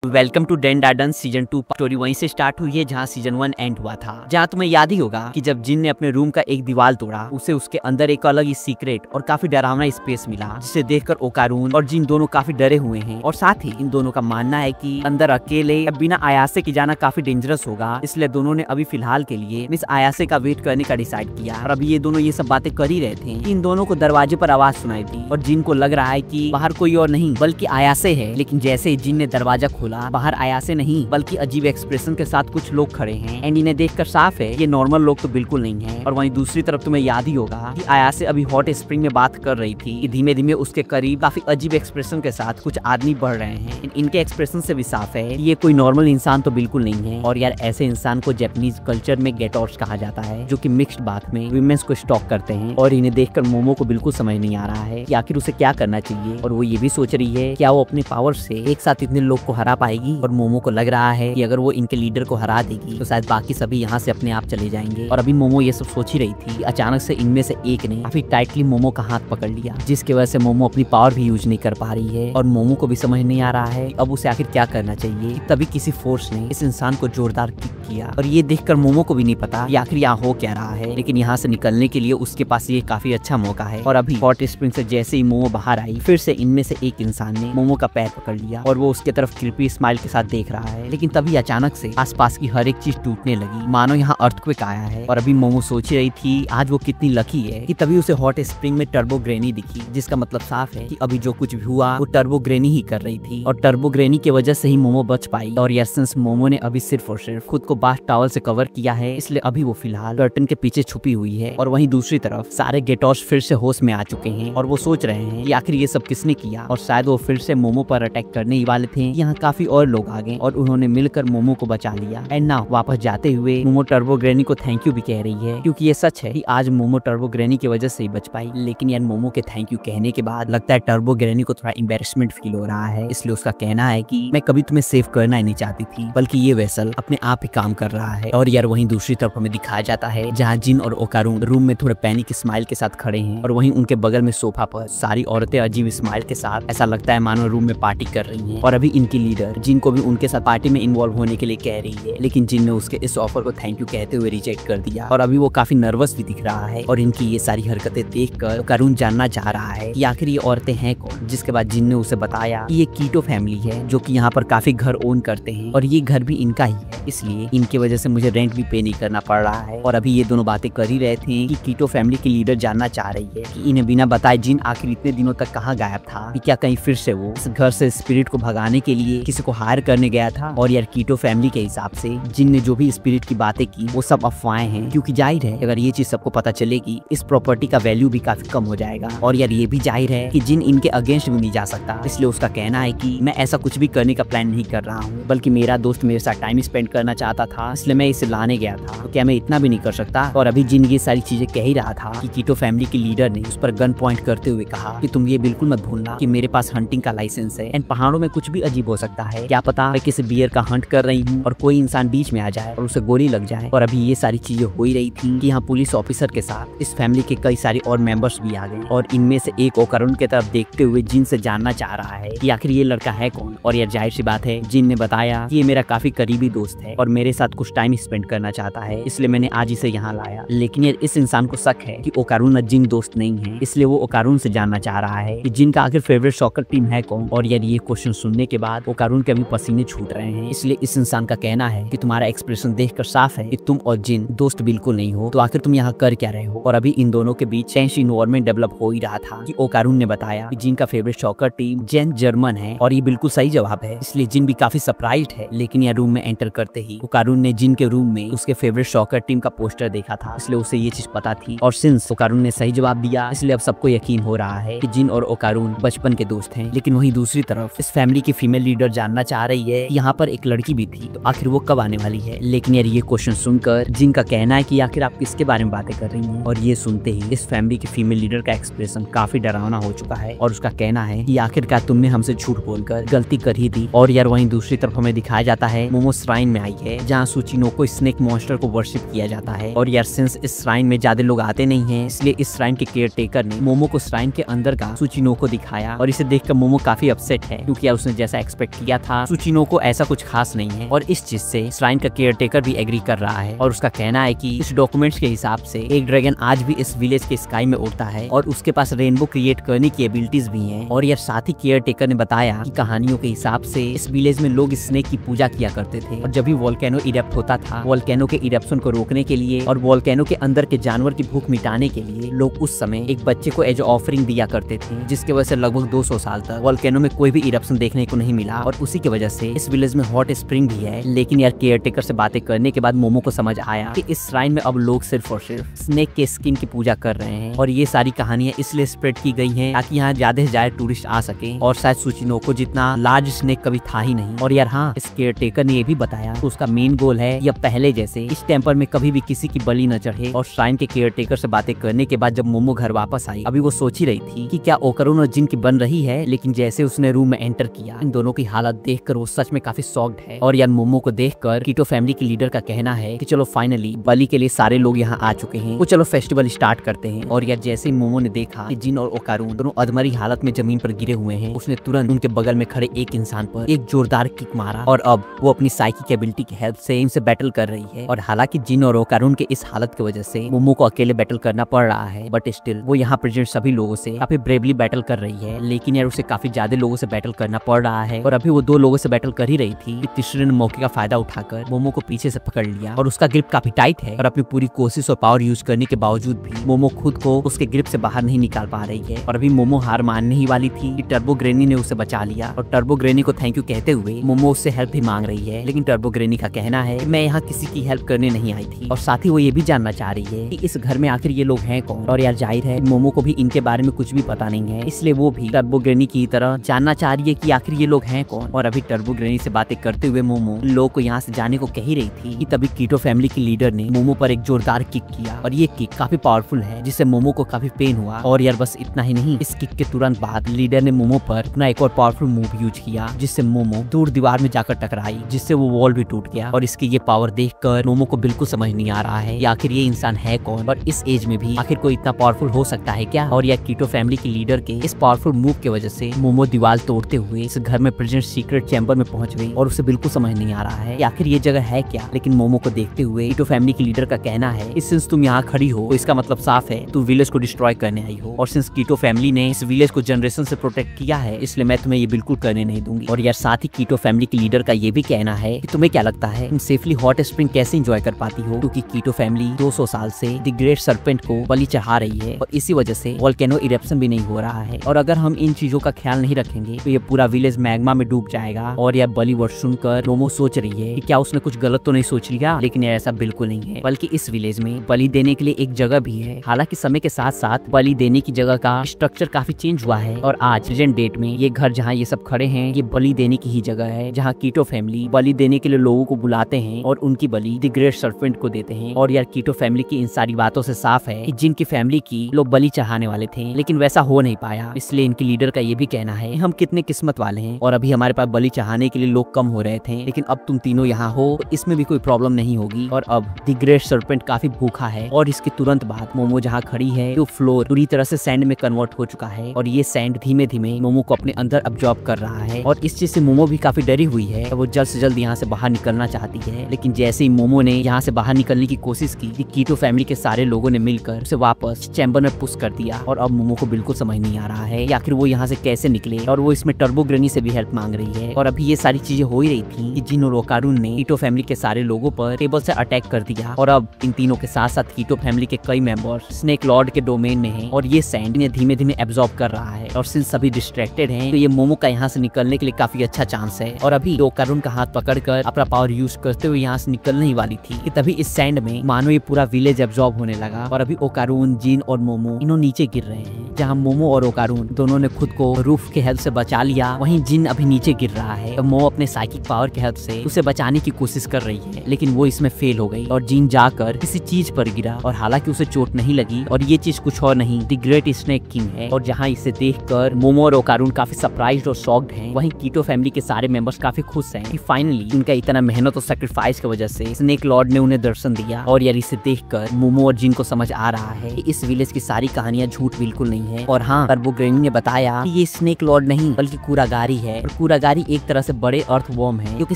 Welcome to डेन डार्डन season 2। Story वहीं से स्टार्ट हुई है जहां सीजन 1 एंड हुआ था। जहां तुम्हें याद ही होगा कि जब जिन ने अपने रूम का एक दीवार तोड़ा, उसे उसके अंदर एक अलग ही सीक्रेट और काफी डरावना स्पेस मिला, जिसे देखकर ओकारून और जिन दोनों काफी डरे हुए हैं। और साथ ही इन दोनों का मानना है कि अंदर अकेले या बिना आयासे के जाना काफी डेंजरस होगा, इसलिए दोनों ने अभी फिलहाल के लिए मिस आयासे का वेट करने का डिसाइड किया। और अभी ये दोनों ये सब बातें कर ही रहे थे कि इन दोनों को दरवाजे पर आवाज सुनाई दी और जिन को लग रहा है कि बाहर कोई और नहीं बल्कि आयासे है। लेकिन जैसे ही जिन ने दरवाजा खोला, बाहर आयासे नहीं बल्कि अजीब एक्सप्रेशन के साथ कुछ लोग खड़े हैं। एंड इन्हें देखकर साफ है ये नॉर्मल लोग तो बिल्कुल नहीं है। और वहीं दूसरी तरफ तुम्हें याद ही होगा कि आयासे अभी हॉट स्प्रिंग में बात कर रही थी कि धीमे धीमे उसके करीब काफी अजीब एक्सप्रेशन के साथ कुछ आदमी बढ़ रहे हैं। इनके एक्सप्रेशन से भी साफ है ये कोई नॉर्मल इंसान तो बिल्कुल नहीं है। और यार ऐसे इंसान को जापानीज कल्चर में गेटऑर्स कहा जाता है, जो कि मिक्स्ड बात में विमेंस को स्टॉक करते हैं। और इन्हें देखकर मोमो को बिल्कुल समझ नहीं आ रहा है कि आखिर उसे क्या करना चाहिए। और वो ये भी सोच रही है क्या वो अपने पावर से एक साथ इतने लोग को हरा पाएगी। और मोमो को लग रहा है कि अगर वो इनके लीडर को हरा देगी तो शायद बाकी सभी यहाँ से अपने आप चले जाएंगे। और अभी मोमो ये सब सोच ही रही थी, अचानक से इनमें से एक ने काफी टाइटली मोमो का हाथ पकड़ लिया, जिसकी वजह से मोमो अपनी पावर भी यूज नहीं कर पा रही है। और मोमो को भी समझ नहीं आ रहा है अब उसे आखिर क्या करना चाहिए। तभी किसी फोर्स ने इस इंसान को जोरदार किक किया। और ये देखकर मोमो को भी नहीं पता कि आखिर यहाँ हो क्या रहा है। लेकिन यहाँ से निकलने के लिए उसके पास ये काफी अच्छा मौका है। और अभी हॉट स्प्रिंग से जैसे ही मोमो बाहर आई, फिर से इनमें से एक इंसान ने मोमो का पैर पकड़ लिया और वो उसके तरफ क्रीपी स्माइल के साथ देख रहा है। लेकिन तभी अचानक से आसपास की हर एक चीज टूटने लगी, मानो यहाँ अर्थक्वेक आया है। और अभी मोमो सोच रही थी आज वो कितनी लकी है कि तभी उसे हॉट स्प्रिंग में टर्बो ग्रेनी दिखी, जिसका मतलब साफ है कि अभी जो कुछ भी हुआ वो टर्बो ग्रेनी ही कर रही थी। और टर्बो ग्रेनी की वजह से ही मोमो बच पाई। और सिंस मोमो ने अभी सिर्फ और सिर्फ खुद को बाथ टॉवल से कवर किया है, इसलिए अभी वो फिलहाल कर्टन के पीछे छुपी हुई है। और वहीं दूसरी तरफ सारे गेटॉर्स फिर से होश में आ चुके हैं और वो सोच रहे हैं कि आखिर ये सब किसने किया। और शायद वो फिर से मोमो पर अटैक करने ही वाले थे। यहाँ काफी और लोग आ गए और उन्होंने मिलकर मोमो को बचा लिया। एंड ना वापस जाते हुए मोमो टर्बो ग्रेनी को थैंक यू भी कह रही है, क्योंकि ये सच है कि आज मोमो टर्बो ग्रेनी की वजह से ही बच पाई। लेकिन यार मोमो के थैंक यू कहने के बाद लगता है टर्बो ग्रेनी को थोड़ा एम्बैरेसमेंट फील हो रहा है। इसलिए उसका कहना है कि मैं कभी तुम्हें सेव करना ही नहीं चाहती थी, बल्कि ये वेसल अपने आप ही काम कर रहा है। और यार वहीं दूसरी तरफ हमें दिखाया जाता है जहाँ जिन और ओकारून रूम में थोड़े पैनिक स्माइल के साथ खड़े हैं। और वहीं उनके बगल में सोफा पर सारी औरतें अजीब स्माइल के साथ, ऐसा लगता है मानो रूम में पार्टी कर रही हैं। और अभी इनकी लीडर जिन को भी उनके साथ पार्टी में इन्वॉल्व होने के लिए कह रही है, लेकिन जिन ने उसके इस ऑफर को थैंक यू कहते हुए रिजेक्ट कर दिया। और अभी वो काफी नर्वस भी दिख रहा है। और इनकी ये सारी हरकतें देखकर ओकारून जानना चाह रहा है कि आखिर ये औरतें हैं कौन। जिसके बाद जिन ने उसे बताया कि ये कीटो फैमिली है, जो कि यहाँ पर काफी घर ओन करते हैं और ये घर भी इनका ही है, इसलिए इनकी वजह से मुझे रेंट भी पे नहीं करना पड़ रहा है। और अभी ये दोनों बातें कर ही रहे थे कि कीटो फैमिली की लीडर जानना चाह रही है कि इन्हें बिना बताए जिन आखिर इतने दिनों तक कहाँ गायब था, कि क्या कहीं फिर से वो इस घर से स्पिरिट को भगाने के लिए किसी को हायर करने गया था। और यार कीटो फैमिली के हिसाब से जिन ने जो भी स्पिरिट की बातें की वो सब अफवाहें हैं, क्योंकि जाहिर है अगर ये चीज सबको पता चलेगी इस प्रॉपर्टी का वैल्यू भी काफी कम हो जाएगा। और यार ये भी जाहिर है कि जिन इनके अगेंस्ट भी नहीं जा सकता, इसलिए उसका कहना है कि मैं ऐसा कुछ भी करने का प्लान नहीं कर रहा हूँ, बल्कि मेरा दोस्त मेरे साथ टाइम स्पेंड करना चाहता था, इसलिए मैं इसे लाने गया था। तो क्या मैं इतना भी नहीं कर सकता। और अभी जिन ये सारी चीजें कह ही रहा था कि कीटो फैमिली की लीडर ने उस पर गन पॉइंट करते हुए कहा कि तुम ये बिल्कुल मत भूलना कि मेरे पास हंटिंग का लाइसेंस है एंड पहाड़ों में कुछ भी अजीब हो सकता है, क्या पता मैं किसी बियर का हंट कर रही हूँ और कोई इंसान बीच में आ जाए और उसे गोली लग जाए। और अभी ये सारी चीजें हो ही रही थी कि यहाँ पुलिस ऑफिसर के साथ इस फैमिली के कई सारे और मेंबर्स भी आ गए। और इनमें से एक ओकारून की तरफ देखते हुए जिन से जानना चाह रहा है कि आखिर ये लड़का है कौन। और यार जाहिर सी बात है जिन ने बताया कि ये मेरा काफी करीबी दोस्त है और मेरे साथ कुछ टाइम स्पेंड करना चाहता है, इसलिए मैंने आज इसे यहाँ लाया। लेकिन यार इस इंसान को शक है कि ओकारून जिन दोस्त नहीं है, इसलिए वो ओकारून से जानना चाह रहा है कि जिन का आखिर फेवरेट सॉकर टीम है कौन। और यार ये क्वेश्चन सुनने के बाद ओकारून के अभी पसीने छूट रहे हैं। इसलिए इस इंसान का कहना है कि तुम्हारा एक्सप्रेशन देखकर साफ है कि तुम और जिन दोस्त बिल्कुल नहीं हो, तो आखिर तुम यहाँ कर क्या रहे हो। और अभी इन दोनों के बीच टेंस इन्वायरमेंट डेवलप हो ही रहा था कि ओकारून ने बताया कि जिन का फेवरेट सॉकर टीम जेन जर्मन है। और ये बिल्कुल सही जवाब है, इसलिए जिन भी काफी सरप्राइज्ड है। लेकिन यह रूम में एंटर करते ही ओकारून ने जिन के रूम में उसके फेवरेट सॉकर टीम का पोस्टर देखा था, इसलिए उसे ये चीज पता थी। और सिंस ओकारून ने सही जवाब दिया, इसलिए अब सबको यकीन हो रहा है कि जिन और ओकारून बचपन के दोस्त हैं। लेकिन वहीं दूसरी तरफ इस फैमिली की फीमेल लीडर जानना चाह रही है कि यहाँ पर एक लड़की भी थी, तो आखिर वो कब आने वाली है। लेकिन यार ये क्वेश्चन सुनकर जिन का कहना है कि आखिर आप किसके बारे में बातें कर रही हैं। और ये सुनते ही इस फैमिली की फीमेल लीडर का एक्सप्रेशन काफी डरावना हो चुका है और उसका कहना है कि आखिरकार तुमने हमसे झूठ बोलकर गलती कर ही दी। और यार वहीं दूसरी तरफ हमें दिखाया जाता है मोमो श्राइन में आई है, जहाँ सुचिनोको स्नेक मॉन्स्टर को वर्शिप किया जाता है। और यार सिंस इस श्राइन में ज्यादा लोग आते नहीं हैं, इसलिए इस श्राइन के केयर टेकर ने मोमो को श्राइन के अंदर का सुचिनोको दिखाया। और इसे देखकर मोमो काफी अपसेट है, क्योंकि यार उसने जैसा एक्सपेक्ट किया था सुचिनोको ऐसा कुछ खास नहीं है। और इस चीज से श्राइन का केयर टेकर भी एग्री कर रहा है और उसका कहना है कि इस डॉक्यूमेंट्स के हिसाब से एक ड्रैगन आज भी इस विलेज के स्काई में उड़ता है और उसके पास रेनबो क्रिएट करने की एबिलिटीज भी हैं। और यार साथ ही केयर टेकर ने बताया कि कहानियों के हिसाब से इस विलेज में लोग स्नेक की पूजा किया करते थे, और जब भी वोल्केनो इरप्ट होता था, वोल्केनो के इरप्शन को रोकने के लिए और वोल्केनो के अंदर के जानवर की भूख मिटाने के लिए लोग उस समय एक बच्चे को एज ऑफरिंग दिया करते थे, जिसकी वजह से लगभग 200 साल तक वोल्केनो में कोई भी इरप्शन देखने को नहीं मिला। और उसी की वजह से इस विलेज में हॉट स्प्रिंग भी है। लेकिन यार केयर टेकर से बातें करने के बाद मोमो को समझ आया कि इस श्राइन में अब लोग सिर्फ और सिर्फ स्नेक के स्किन की पूजा कर रहे हैं, और ये सारी कहानियां इसलिए स्प्रेड की गई हैं ताकि यहाँ ज्यादा से ज्यादा टूरिस्ट आ सके। और शायद सुचिनोको जितना लार्ज स्नेक कभी था ही नहीं। और यार हाँ, इस केयर टेकर ने ये भी बताया तो उसका मेन गोल है या पहले जैसे इस टेम्पल में कभी भी किसी की बलि न चढ़े। और श्राइन के केयर टेकर से बातें करने के बाद जब मोमो घर वापस आई, अभी वो सोच ही रही थी कि क्या ओकारून और जिन की बन रही है, लेकिन जैसे उसने रूम में एंटर किया, इन दोनों की हालत देखकर वो सच में काफी शॉक्ड है। और यार मोमो को देखकर कीटो फैमिली की लीडर का कहना है कि चलो फाइनली बलि के लिए सारे लोग यहाँ आ चुके हैं, वो चलो फेस्टिवल स्टार्ट करते हैं। और यार जैसे मोमो ने देखा कि जिन और ओकारून दोनों अधमरी हालत में जमीन पर गिरे हुए हैं, उसने तुरंत उनके बगल में खड़े एक इंसान पर एक जोरदार किक मारा और अब वो अपनी साइकिक एबिलिटी की हेल्प से इनसे बैटल कर रही है। और हालांकि जिन और ओकारून के इस हालत की वजह से मोमो को अकेले बैटल करना पड़ रहा है, बट स्टिल वो यहाँ प्रेजेंट सभी लोगों से काफी ब्रेवली बैटल कर रही है। लेकिन यार उसे काफी ज्यादा लोगों से बैटल करना पड़ रहा है, और अभी वो 2 लोगों से बैटल कर ही रही थी कि तीसरे ने मौके का फायदा उठाकर मोमो को पीछे से पकड़ लिया। और उसका ग्रिप काफी टाइट है, और अपनी पूरी कोशिश और पावर यूज करने के बावजूद भी मोमो खुद को उसके ग्रिप से बाहर नहीं निकाल पा रही है। और अभी मोमो हार मानने ही वाली थी कि टर्बो ग्रेनी ने उसे बचा लिया, और टर्बो ग्रेनी को थैंक यू कहते हुए मोमो उससे हेल्प भी मांग रही है। लेकिन टर्बो ग्रेनी का कहना है कि मैं यहाँ किसी की हेल्प करने नहीं आई थी, और साथ ही वो ये भी जानना चाह रही है कि इस घर में आखिर ये लोग हैं कौन। और यार जाहिर है मोमो को भी इनके बारे में कुछ भी पता नहीं है, इसलिए वो भी टर्बो ग्रेनी की तरह जानना चाह रही है कि आखिर ये लोग हैं कौन। और अभी टर्बो ग्रेनी से बातें करते हुए मोमो लोग को यहाँ से जाने को कह ही रही थी कि तभी कीटो फैमिली की लीडर ने मोमो पर एक जोरदार किक किया, और ये किक काफी पावरफुल है, जिससे मोमो को काफी पेन हुआ। और यार बस इतना ही नहीं, इस किक के तुरंत बाद लीडर ने मोमो पर अपना एक और पावरफुल मूव यूज किया, जिससे मोमो दूर दीवार में जाकर टकराई, जिससे वो वॉल भी टूट गया। और इसकी ये पावर देखकर मोमो को बिल्कुल समझ नहीं आ रहा है आखिर ये इंसान है कौन, और इस एज में भी आखिर कोई इतना पावरफुल हो सकता है क्या। और यह कीटो फैमिली की लीडर के इस पावरफुल मूव की वजह से मोमो दीवार तोड़ते हुए इस घर में प्रेजेंट सीक्रेट चैम्बर में पहुंच गई, और उसे बिल्कुल समझ नहीं आ रहा है आखिर ये जगह है क्या। लेकिन मोमो को देखते हुए कीटो फैमिली की लीडर का कहना है सिंस तुम यहाँ खड़ी हो तो इसका मतलब साफ है तुम विलेज को डिस्ट्रॉय करने आई हो, और सिंस कीटो फैमिली ने इस विलेज को जनरेशन से प्रोटेक्ट किया है, इसलिए मैं तुम्हें ये बिल्कुल करने नहीं दूंगी। और यार साथ ही कीटो फैमिली की लीडर का ये भी कहना है कि तुम्हें क्या लगता है तुम सेफली हॉट स्प्रिंग कैसे एंजॉय कर पाती हो, क्योंकि कीटो फैमिली 200 साल से द ग्रेट सर्पेंट को बलि चढ़ा रही है, और इसी वजह से वोल्केनो इरप्शन भी नहीं हो रहा है। और अगर हम इन चीजों का ख्याल नहीं रखेंगे तो ये पूरा विलेज मैग्मा में डूब जाएगा। और यह बलि वर्ड सुनकर मोमो सोच रही है कि क्या उसने कुछ गलत तो नहीं सोच लिया, लेकिन ऐसा बिल्कुल नहीं है, बल्कि इस विलेज में बलि देने के लिए एक जगह भी है। हालांकि समय के साथ साथ बलि देने की जगह का स्ट्रक्चर काफी चेंज हुआ है, और आज प्रेजेंट डेट में ये घर जहाँ ये सब खड़े हैं, ये बलि देने की ही जगह है, जहाँ कीटो फैमिली बलि देने के लिए लोगों को बुलाते हैं और उनकी बलि द ग्रेट सर्पेंट को देते हैं। और यार कीटो फैमिली की इन सारी बातों से साफ है कि जिनकी फैमिली की लोग बलि चढ़ाने वाले थे, लेकिन वैसा हो नहीं पाया। इसलिए इनकी लीडर का ये भी कहना है हम कितने किस्मत वाले हैं, और अभी हमारे पास बलि चढ़ाने के लिए लोग कम हो रहे थे, लेकिन अब तुम तीनों यहाँ हो तो इसमें भी कोई प्रॉब्लम नहीं होगी। और अब द ग्रेट सर्पेंट काफी भूखा है, और इसके तुरंत बाद मोमो जहाँ खड़ी है तो फ्लोर पूरी तरह से सैंड में कन्वर्ट हो चुका है, और ये सैंड धीमे धीमे मोमो को अपने अंदर अब्जॉर्ब कर रहा है। और इस चीज से मोमो भी काफी डरी हुई है, वो जल्द से जल्द यहाँ से बाहर निकलना चाहती है। लेकिन जैसे ही मोमो ने यहाँ से बाहर निकलने की कोशिश की, कीटो फैमिली के सारे लोगों ने मिलकर उसे वापस चैम्बर में पुश कर दिया। और अब मोमो को बिल्कुल समझ नहीं आ रहा है आखिर वो यहाँ से कैसे निकले, और वो इसमें टर्बो ग्रेनी से भी हेल्प मांग रही है। और अभी ये सारी चीजें हो ही रही थी कि जिन और ओकारून ने कीटो फैमिली के सारे लोगों पर टेबल से अटैक कर दिया, और अब इन तीनों के साथ साथ कीटो फैमिली के कई मेंबर्स स्नेक लॉर्ड के डोमेन में हैं, और ये सैंड इन्हें धीमे धीमे एब्जॉर्ब कर रहा है। और सिंस सभी डिस्ट्रैक्टेड हैं तो ये मोमो का यहाँ से निकलने के लिए काफी अच्छा चांस है। और अभी ओकारून का हाथ पकड़कर अपना पावर यूज करते हुए यहाँ से निकलने ही वाली थी कि तभी इस सैंड में मानो ये पूरा विलेज एब्जॉर्ब होने लगा। और अभी ओकारून, जिन और मोमो इन्हों नीचे गिर रहे हैं, जहाँ मोमो और ओकारून दोनों ने खुद को रूफ के हेल्प से बचा लिया, वहीं जिन अभी नीचे गिर रहा है। तो मोमो अपने साइकिक पावर के हेल्प से उसे बचाने की कोशिश कर रही है, लेकिन वो इसमें फेल हो गई, और जिन जाकर किसी चीज पर गिरा, और हालांकि उसे चोट नहीं लगी, और ये चीज कुछ और नहीं द ग्रेट स्नेक किंग है। और जहाँ इसे देखकर मोमो और ओकारून काफी सरप्राइज्ड और शॉक्ड हैं, वहीं कीटो फैमिली के सारे मेंबर्स काफी खुश हैं कि फाइनली उनका इतना मेहनत और सेक्रीफाइस की वजह से स्नेक लॉर्ड ने उन्हें दर्शन दिया। और यार इसे देखकर मोमो और जिन को समझ आ रहा है कि इस विलेज की सारी कहानियां झूठ बिल्कुल नहीं है। और हाँ, टर्बो ग्रेनी ने बताया कि ये स्नेक लॉर्ड नहीं बल्कि कूरागारी है। और कूरागारी एक तरह से बड़े अर्थवॉर्म है जो कि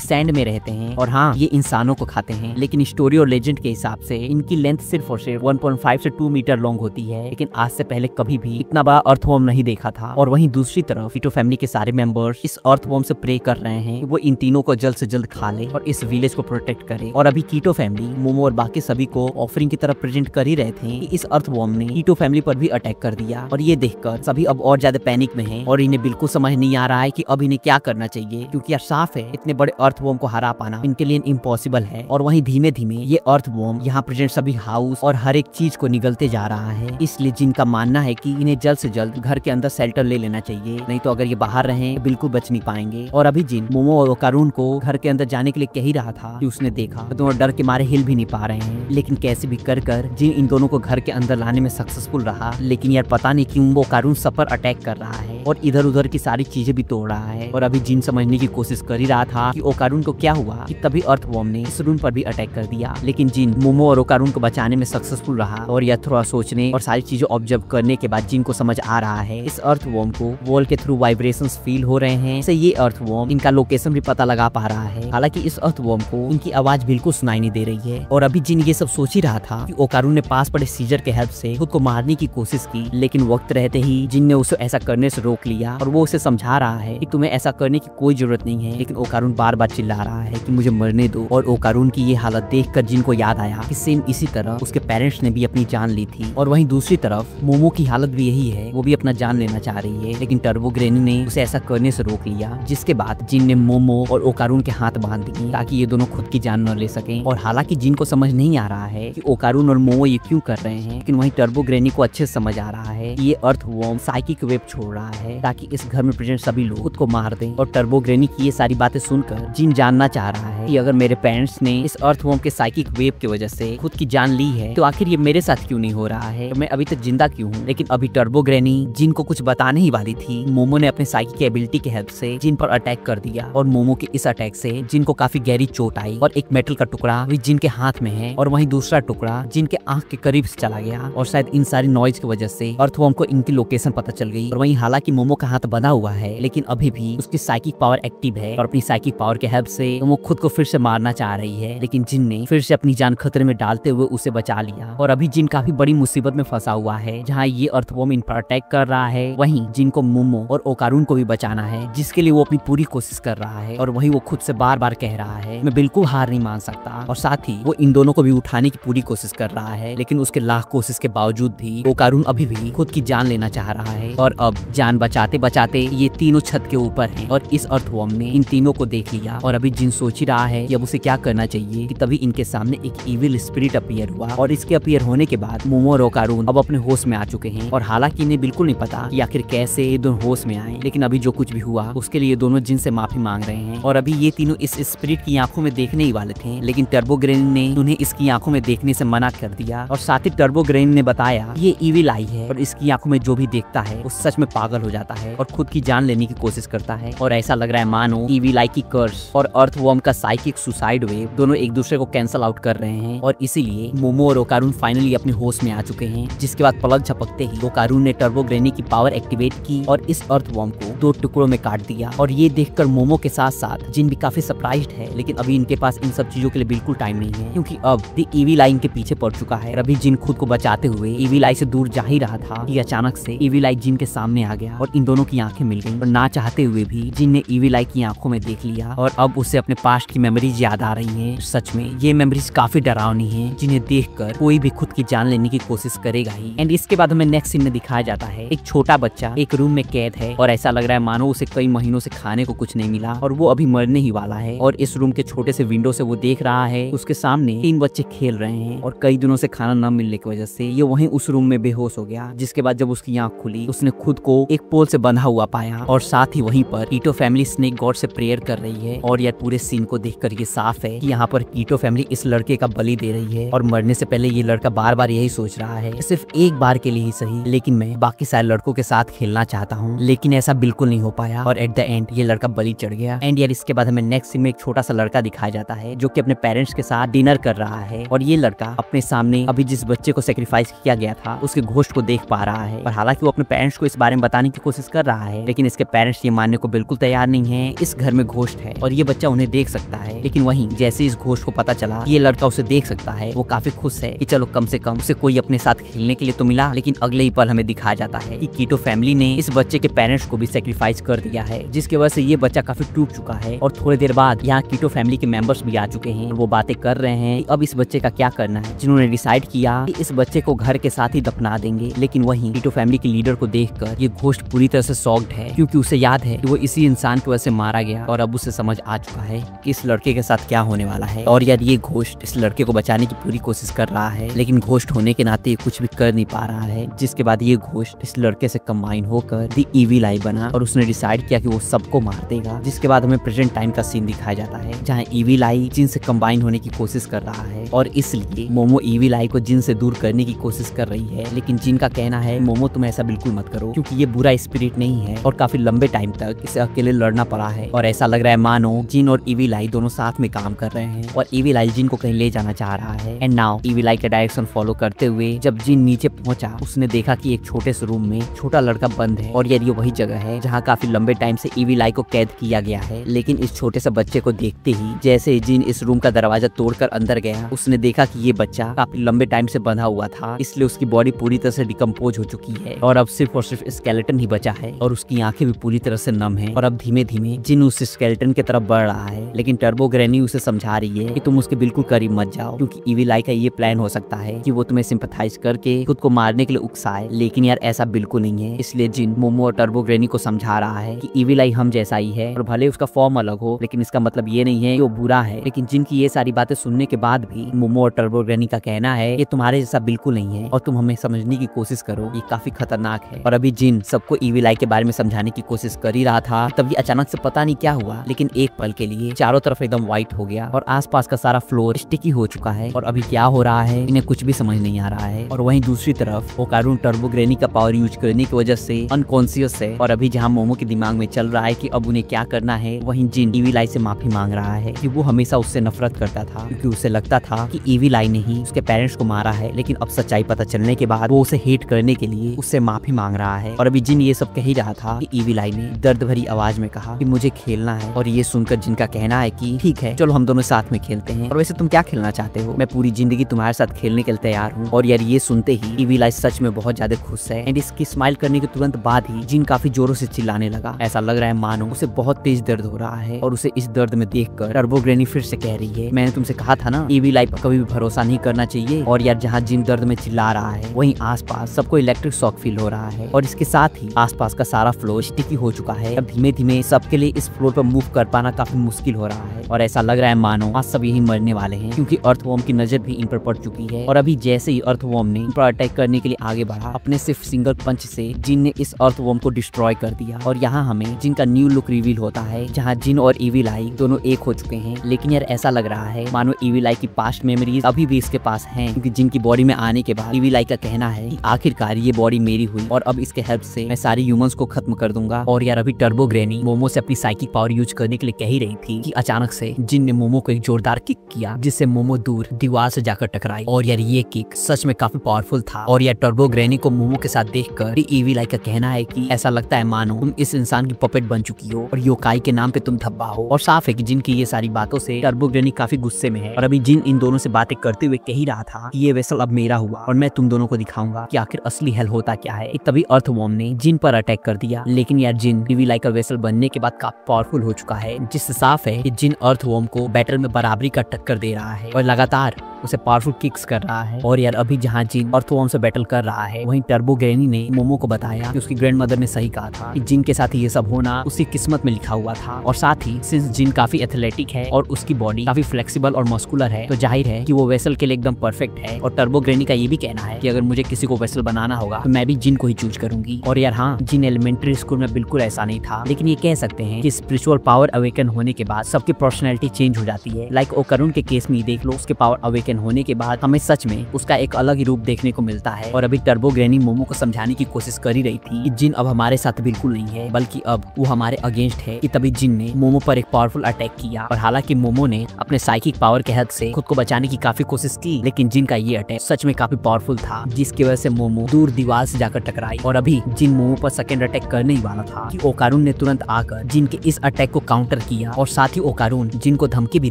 सैंड में रहते हैं और हाँ, ये इंसानों को खाते हैं। लेकिन स्टोरी और लेजेंड के हिसाब से इनकी लेंथ सिर्फ और सिर्फ 1.5 से 2 मीटर लॉन्ग होती है। लेकिन आज से पहले कभी भी इतना बड़ा अर्थवॉर्म नहीं देखा था। और वहीं दूसरी तरफ कीटो फैमिली के सारे मेंबर्स इस अर्थवॉर्म से प्रे कर रहे हैं कि वो इन तीनों को जल्द से जल्द खा ले और इस विलेज को प्रोटेक्ट करे। और अभी कीटो फैमिली मोमो और बाकी सभी को ऑफरिंग की तरफ प्रेजेंट कर ही रहे थे कि इस अर्थवॉर्म ने कीटो फैमिली पर भी अटैक कर दिया। और ये देखकर सभी अब और ज्यादा पैनिक में हैं और इन्हें बिल्कुल समझ नहीं आ रहा है कि अब इन्हें क्या करना चाहिए, क्योंकि यार साफ है इतने बड़े अर्थवॉर्म को हरा पाना इनके लिए इम्पॉसिबल है। और वहीं धीमे धीमे ये अर्थवॉर्म यहाँ प्रेजेंट सभी हाउस और हर एक चीज को निगलते जा रहा है। इसलिए जिनका मानना है कि इन्हें जल्द से जल्द घर के अंदर शेल्टर ले लेना चाहिए, नहीं तो अगर ये बाहर रहे बिल्कुल बच नहीं पाएंगे। और अभी जिन मोमो और ओकारून को घर के अंदर जाने के लिए कह ही रहा था कि उसने देखा तो दोनों डर के मारे हिल भी नहीं पा रहे हैं। लेकिन कैसे भी कर जिन इन दोनों को घर के अंदर लाने में सक्सेसफुल रहा। लेकिन यार पता नहीं क्यों वो ओकारून सब पर अटैक कर रहा है और इधर उधर की सारी चीजें भी तोड़ रहा है। और अभी जिन समझने की कोशिश कर ही रहा था कि ओकारून को क्या हुआ कि तभी अर्थवॉर्म ने इस रूम पर भी अटैक कर दिया। लेकिन जिन मोमो और ओकारून को बचाने में सक्सेसफुल रहा और यह थोड़ा सोचने और सारी चीजें ऑब्जर्व करने के बाद जिन को समझ आ रहा है इस अर्थवॉर्म को वॉल के थ्रू वाइब्रेशंस फील हो रहे हैं। इससे ये अर्थवॉर्म इनका लोकेशन भी पता लगा पा रहा है। हालांकि इस अर्थवॉर्म को इनकी आवाज बिल्कुल सुनाई नहीं दे रही है। और अभी जिन ये सब सोच ही रहा था कि ओकारून ने पास पड़े सीजर के हेल्प से खुद को मारने की कोशिश की। लेकिन वक्त रहते ही जिन ने उसे ऐसा करने से रोक लिया और वो उसे समझा रहा है कि तुम्हें ऐसा करने की कोई जरूरत नहीं है। लेकिन ओकारून बार बार चिल्ला रहा है कि मुझे मरने दो। और ओकारून की ये हालत देखकर जिन को याद आया कि सेम इसी तरह उसके पेरेंट्स ने भी अपनी जान ली थी। और वहीं दूसरी तरफ मोमो की हालत भी यही है, वो भी अपना जान लेना चाह रही है। लेकिन टर्बो ग्रेनी ने उसे ऐसा करने से रोक लिया, जिसके बाद जिन ने मोमो और ओकारून के हाथ बांध दिए ताकि ये दोनों खुद की जान न ले सकें। और हालांकि जिन को समझ नहीं आ रहा है कि ओकारून और मोमो ये क्यों कर रहे हैं, लेकिन वहीं टर्बो ग्रेनी को अच्छे से समझ आ रहा है कि ये अर्थवॉर्म साइकिक वेब छोड़ रहा है ताकि इस घर में प्रेजेंट सभी लोग खुद को मार दें। और टर्बो ग्रेनी की ये सारी बातें सुनकर जिन जानना चाह रहा है कि अगर मेरे पेरेंट्स ने इस अर्थवॉर्म के साइकिक वेब की वजह से खुद की जान ली है तो आखिर ये मेरे साथ क्यों नहीं हो रहा है, तो मैं अभी तक जिंदा क्यों हूँ। लेकिन अभी टर्बो ग्रेनी जिन को कुछ बताने ही वाली थी, मोमो ने अपने साइकिक एबिलिटी की हेल्प से जिन पर अटैक कर दिया। और मोमो के इस अटैक से जिन को काफी गहरी चोट आई और एक मेटल का टुकड़ा भी जिन के हाथ में है और वहीं दूसरा टुकड़ा जिन के आंख के करीब से चला गया। और शायद इन सारी नॉइज की वजह से अर्थवॉर्म को इनकी लोकेशन पता चल गई। और वहीं हालांकि मोमो का हाथ बंधा हुआ है लेकिन अभी भी उसकी साइकिक पावर एक्टिव है और अपनी साइकिक पावर के हेल्प से मोमो खुद को फिर से मारना चाह रही है। लेकिन जिन ने फिर से अपनी जान खतरे में डालते हुए उसे बचा लिया। और अभी जिन काफी बड़ी मुसीबत में फंसा हुआ है, जहाँ ये अर्थवॉर्म इन पर अटैक कर रहा है। वहीं जिन को मोमो और ओकारून को भी बचाना है, जिसके लिए वो अपनी पूरी कोशिश कर रहा है। और वहीं वो खुद से बार बार कह रहा है मैं बिल्कुल हार नहीं मान सकता। और साथ ही वो इन दोनों को भी उठाने की पूरी कोशिश कर रहा है। लेकिन उसके लाख कोशिश के बावजूद भी ओकारून अभी भी खुद की जान लेना चाह रहा है। और अब जान बचाते बचाते ये तीनों छत के ऊपर हैं और इस अर्थवॉर्म ने इन तीनों को देख लिया। और अभी जिन सोच ही रहा है कि अब उसे क्या करना चाहिए कि तभी इनके सामने एक इविल स्पिरिट अपीयर हुआ। और इसके अपीयर होने के बाद मोमो और ओकारून अब अपने होश में आ चुके हैं। और हालांकि इन्हें बिल्कुल नहीं पता कि आखिर कैसे ये दोनों होश में आए, लेकिन अभी जो कुछ भी हुआ उसके लिए दोनों जिन से माफी मांग रहे हैं। और अभी ये तीनों इस स्पिरिट की आंखों में देखने ही वाले थे, लेकिन टर्बो ग्रेनी ने उन्हें इसकी आंखों में देखने से मना कर दिया। और साथ ही टर्बो ग्रेनी ने बताया ये इविल आई है और इसकी आंखों में जो भी देखता है वो सच में पागल हो जाता है और खुद की जान लेने की कोशिश करता है। और ऐसा लग रहा है मानो इविल आई की कर्स और अर्थवॉर्म का साइकिक सुसाइड वेव दोनों एक दूसरे को कैंसल आउट कर रहे हैं। और इसीलिए मोमो और ओकारून फाइनली अपने होश में आ चुके हैं। जिसके बाद पलक झपकते ही ओकारून ने टर्बो ग्रेनी की पावर एक्टिवेट की और इस अर्थवॉर्म को 2 टुकड़ों में काट दिया। और ये देखकर मोमो के साथ साथ जिन भी काफी सरप्राइज्ड है, लेकिन अभी इनके पास इन सब चीजों के लिए बिल्कुल टाइम नहीं है, क्योंकि अब द इविल आई इनके पीछे पड़ चुका है। अभी जिन खुद को बचाते हुए इविल आई से दूर जा ही रहा था कि अचानक से इविल आई जिन के सामने आ गया और इन दोनों की आंखें मिल गईं। और ना चाहते हुए भी जिन ने इविल आई की आंखों में देख लिया और अब उसे अपने पास्ट की मेमोरीज याद आ रही हैं। सच में ये मेमोरीज काफी डरावनी हैं, जिन्हें देखकर कोई भी खुद की जान लेने की कोशिश करेगा ही। एंड इसके बाद हमें नेक्स्ट सीन में दिखाया जाता है एक छोटा बच्चा एक रूम में कैद है और ऐसा लग रहा है मानो उसे कई महीनों से खाने को कुछ नहीं मिला और वो अभी मरने ही वाला है। और इस रूम के छोटे से विंडो से वो देख रहा है उसके सामने 3 बच्चे खेल रहे हैं और कई दिनों से खाना न मिलने की वजह से ये वहीं उस रूम में बेहोश हो गया। जिसके बाद जब उसकी आंख खुली उसने खुद को एक पोल से बंधा हुआ पाया और साथ ही वहीं पर कीटो फैमिली स्नेक गॉड से प्रेयर कर रही है। और यार पूरे सीन को देखकर ये साफ है कि यहाँ पर कीटो फैमिली इस लड़के का बलि दे रही है। और मरने से पहले ये लड़का बार बार यही सोच रहा है सिर्फ एक बार के लिए ही सही, लेकिन मैं बाकी सारे लड़कों के साथ खेलना चाहता हूँ। लेकिन ऐसा बिल्कुल नहीं हो पाया और एट द एंड ये लड़का बलि चढ़ गया। एंड यार इसके बाद हमें नेक्स्ट सीन में एक छोटा सा लड़का लड़का दिखाया जाता है जो कि अपने पेरेंट्स के साथ डिनर कर रहा है और ये लड़का अपने सामने अभी जिस बच्चे को सेक्रीफाइस किया गया था उसके घोस्ट को देख पा रहा है। और हालांकि वो अपने पेरेंट्स को इस बारे में बताने की कोशिश कर रहा है, लेकिन इसके पेरेंट्स ये मानने को बिल्कुल तैयार नहीं है। इस घर में घोस्ट है और ये बच्चा उन्हें देख सकता है। लेकिन वहीं जैसे इस घोस्ट को पता चला ये लड़का उसे देख सकता है, वो काफी खुश है कि चलो कम से कम उसे कोई अपने साथ खेलने के लिए तो मिला। लेकिन अगले ही पल हमें दिखाया जाता है कि कीटो फैमिली ने इस बच्चे के पेरेंट्स को भी सेक्रीफाइस कर दिया है, जिसकी वजह से ये बच्चा काफी टूट चुका है। और थोड़ी देर बाद यहाँ कीटो फैमिली के मेंबर्स भी आ चुके हैं, वो बातें कर रहे हैं अब इस बच्चे का क्या करना है। जिन्होंने डिसाइड किया कि इस बच्चे को घर के साथ ही दफना देंगे। लेकिन वहीं कीटो फैमिली के लीडर को देखकर ये घोस्ट पूरी तरह से शॉक्ड है, क्योंकि उसे याद है कि वो इसी इंसान की वजह से मारा गया और अब उसे समझ आ चुका है कि इस लड़के के साथ क्या होने वाला है। और यार ये घोस्ट इस लड़के को बचाने की पूरी कोशिश कर रहा है, लेकिन घोस्ट होने के नाते कुछ भी कर नहीं पा रहा है। जिसके बाद ये घोस्ट इस लड़के से कंबाइन होकर दी इविल आई बना और उसने डिसाइड किया कि वो सबको मार देगा। जिसके बाद हमें प्रेजेंट टाइम का सीन दिखाया जाता है जहाँ इविल आई जिन से कंबाइन होने की कोशिश कर रहा है और इसलिए मोमो इविल आई को जिन से दूर करने की कोशिश कर रही है। लेकिन जिन का कहना है मोमो तुम ऐसा बिल्कुल मत करो, क्योंकि ये बुरा स्पिरिट नहीं है और काफी लंबे टाइम तक इसे अकेले लड़ना पड़ा है। और ऐसा लग रहा है मानो जिन और इविल आई दोनों साथ में काम कर रहे हैं और इविल आई जिन को कहीं ले जाना चाह रहा है। एंड नाउ इविल आई का डायरेक्शन फॉलो करते हुए जब जिन नीचे पहुंचा उसने देखा कि एक छोटे से रूम में छोटा लड़का बंद है और ये वही जगह है जहाँ काफी लंबे टाइम से इविल आई को कैद किया गया है। लेकिन इस छोटे से बच्चे को देखते ही जैसे जिन इस रूम का दरवाजा तोड़कर अंदर गया उसने देखा कि ये बच्चा काफी लंबे टाइम से बंधा हुआ था, इसलिए उसकी बॉडी पूरी तरह से डिकम्पोज हो चुकी है और अब सिर्फ और सिर्फ स्केलेटन ही बचा है और उसकी आंखें भी पूरी तरह से नम है। और अब धीमे धीमे जिन उस स्केलेटन की तरफ बढ़ रहा है, लेकिन टर्बो ग्रैनी उसे समझा रही है कि तुम उसके बिल्कुल करीब मत जाओ, क्योंकि इविल आई का ये प्लान हो सकता है कि वो तुम्हें सिंपैथाइज करके खुद को मारने के लिए उकसाए। लेकिन यार ऐसा बिल्कुल नहीं है, इसलिए जिन मोमो और टर्बो ग्रैनी को समझा रहा है कि इविल आई हम जैसा ही है और भले उसका फॉर्म अलग हो, लेकिन इसका मतलब ये नहीं है कि वो बुरा है। लेकिन जिन की ये सारी बातें सुनने के बाद भी मोमो और टर्बो ग्रैनी का कहना है ये तुम्हारे जैसा बिल्कुल नहीं है और तुम हमें समझने की कोशिश करो, ये काफी खतरनाक है। और अभी जिन सबको इविल आई के बारे में समझाने की कोशिश कर ही रहा था, तभी अचानक से पता नहीं क्या हुआ, लेकिन एक पल के लिए चारों तरफ एकदम व्हाइट हो गया और आसपास का सारा फ्लोर स्टिकी हो चुका है। और अभी क्या हो रहा है इन्हें कुछ भी समझ नहीं आ रहा है। और वहीं दूसरी तरफ ओकारून टर्बो ग्रैनी का पावर यूज करने की वजह से अनकॉन्शियस है और अभी जहाँ मोमो के दिमाग में चल रहा है कि अब उन्हें क्या करना है, वहीं जिन इविल आई से माफी मांग रहा है कि वो हमेशा उससे नफरत करता था, क्योंकि उसे लगता था कि इविल आई ने ही उसके पेरेंट्स को मारा है। लेकिन अब सच्चाई पता चलने के बाद वो उसे हेट करने के लिए उससे माफी मांग रहा है। और अभी जिन ये सब कह ही रहा था कि इविल आई ने दर्द भरी आवाज में कहा कि मुझे खेलना है। और ये सुनकर जिनका कहना है कि ठीक है चलो हम दोनों साथ में खेलते हैं, और वैसे तुम क्या खेलना चाहते हो, मैं पूरी जिंदगी तुम्हारे साथ खेलने के लिए तैयार हूँ। और यार ये सुनते ही इविल आई सच में बहुत ज्यादा खुश है एंड इसकी स्माइल करने के तुरंत बाद ही जिन काफी जोरों से चिल्लाने लगा। ऐसा लग रहा है मानो उसे बहुत तेज दर्द हो रहा है और उसे इस दर्द में देखकर टर्बो ग्रैनी फिर से कह रही है मैंने तुमसे कहा था ना इविल आई पर कभी भी भरोसा नहीं करना चाहिए। और यार जहाँ जिन दर्द में चिल्ला रहा है वहीं आसपास सबको इलेक्ट्रिक शॉक फील हो रहा है और इसके साथ ही आसपास का सारा फ्लोर स्टिकी हो चुका है। अब धीमे धीमे सबके लिए इस फ्लोर पर मूव कर पाना काफी मुश्किल हो रहा है और ऐसा लग रहा है मानो आज सब यही मरने वाले हैं, क्योंकि अर्थवॉर्म की नजर भी इन पर पड़ चुकी है। और अभी जैसे ही अर्थवॉर्म ने इन पर अटैक करने के लिए आगे बढ़ा, अपने सिर्फ सिंगल पंच से जिन ने इस अर्थवॉर्म को डिस्ट्रॉय कर दिया। और यहाँ हमें जिन का न्यू लुक रिवील होता है, जहाँ जिन और इविल आई दोनों एक हो चुके हैं। लेकिन यार ऐसा लग रहा है मानो इविल आई की पास्ट मेमोरीज अभी भी इसके पास हैं, क्योंकि जिन की बॉडी में आने के बाद इविल आई का कहना है कि आखिरकार ये बॉडी मेरी हुई और अब इसके हेल्प से मैं सारी ह्यूमंस को खत्म कर दूंगा। और यार अभी टर्बो ग्रैनी मोमो से अपनी साइकिक पावर यूज करने के लिए कह ही रही थी कि अचानक से जिन ने मोमो को एक जोरदार किक किया, जिससे मोमो दूर दीवार से जाकर टकराई। और यार ये किक सच में काफी पावरफुल था। और यार टर्बो ग्रैनी को मोमो के साथ देखकर इविल आई का कहना है कि ऐसा लगता है मानो तुम इस इंसान की पपेट बन चुकी हो और योकाई के नाम पे तुम धब्बा हो। और साफ है कि जिन की ये सारी बातों से टर्बो ग्रैनी काफी गुस्से में है। और अभी जिन इन दोनों से बातें करते हुए कह ही रहा था कि ये वेसल अब मेरा हुआ और मैं तुम दोनों को दिखाऊंगा कि आखिर असली हेल होता क्या है। तभी अर्थवॉर्म ने जिन पर अटैक कर दिया। लेकिन यार जिन इविल आई का वेसल बनने के बाद काफी पावरफुल हो चुका है, जिससे साफ है कि जिन अर्थवॉर्म को बैटल में बराबरी का टक्कर दे रहा है और लगातार उसे पावरफुल किक्स कर रहा है। और यार अभी जहाँ जिन अर्थवॉर्म से बैटल कर रहा है, वहीं टर्बो ग्रैनी ने मोमो को बताया कि उसकी ग्रैंडमदर ने सही कहा था कि जिन के साथ ये सब होना उसकी किस्मत में लिखा हुआ था। और साथ ही सिंस जिन काफी एथलेटिक है और उसकी बॉडी काफी फ्लेक्सिबल और मस्कुलर है, तो जाहिर है कि वो वेसल के लिए एकदम परफेक्ट है। और टर्बो ग्रैनी का ये भी कहना है कि अगर मुझे किसी को वेसल बनाना होगा तो मैं भी जिन को ही चूज करूंगी। और यार हाँ, जिन एलिमेंट्री स्कूल में बिल्कुल ऐसा नहीं था, लेकिन ये कह सकते हैं कि स्पिरिचुअल पावर अवेकन होने के बाद सबकी पर्सनैलिटी चेंज हो जाती है। लाइक ओकारून के केस में देख लो, उसके पावर अवेकन लेकिन होने के बाद हमें सच में उसका एक अलग ही रूप देखने को मिलता है। और अभी टर्बो ग्रैनी मोमो को समझाने की कोशिश कर ही रही थी कि जिन अब हमारे साथ बिल्कुल नहीं है, बल्कि अब वो हमारे अगेंस्ट है, कि तभी जिन ने मोमो पर एक पावरफुल अटैक किया। और हालांकि मोमो ने अपने साइकिक पावर के हेल्प से खुद को बचाने की काफी कोशिश की, लेकिन जिन का ये अटैक सच में काफी पावरफुल था, जिसकी वजह से मोमो दूर दीवार से जाकर टकराई। और अभी जिन मोमो पर सेकंड अटैक करने ही वाला था कि ओकारून ने तुरंत आकर जिन के इस अटैक को काउंटर किया। और साथ ही ओकारून जिन को धमकी भी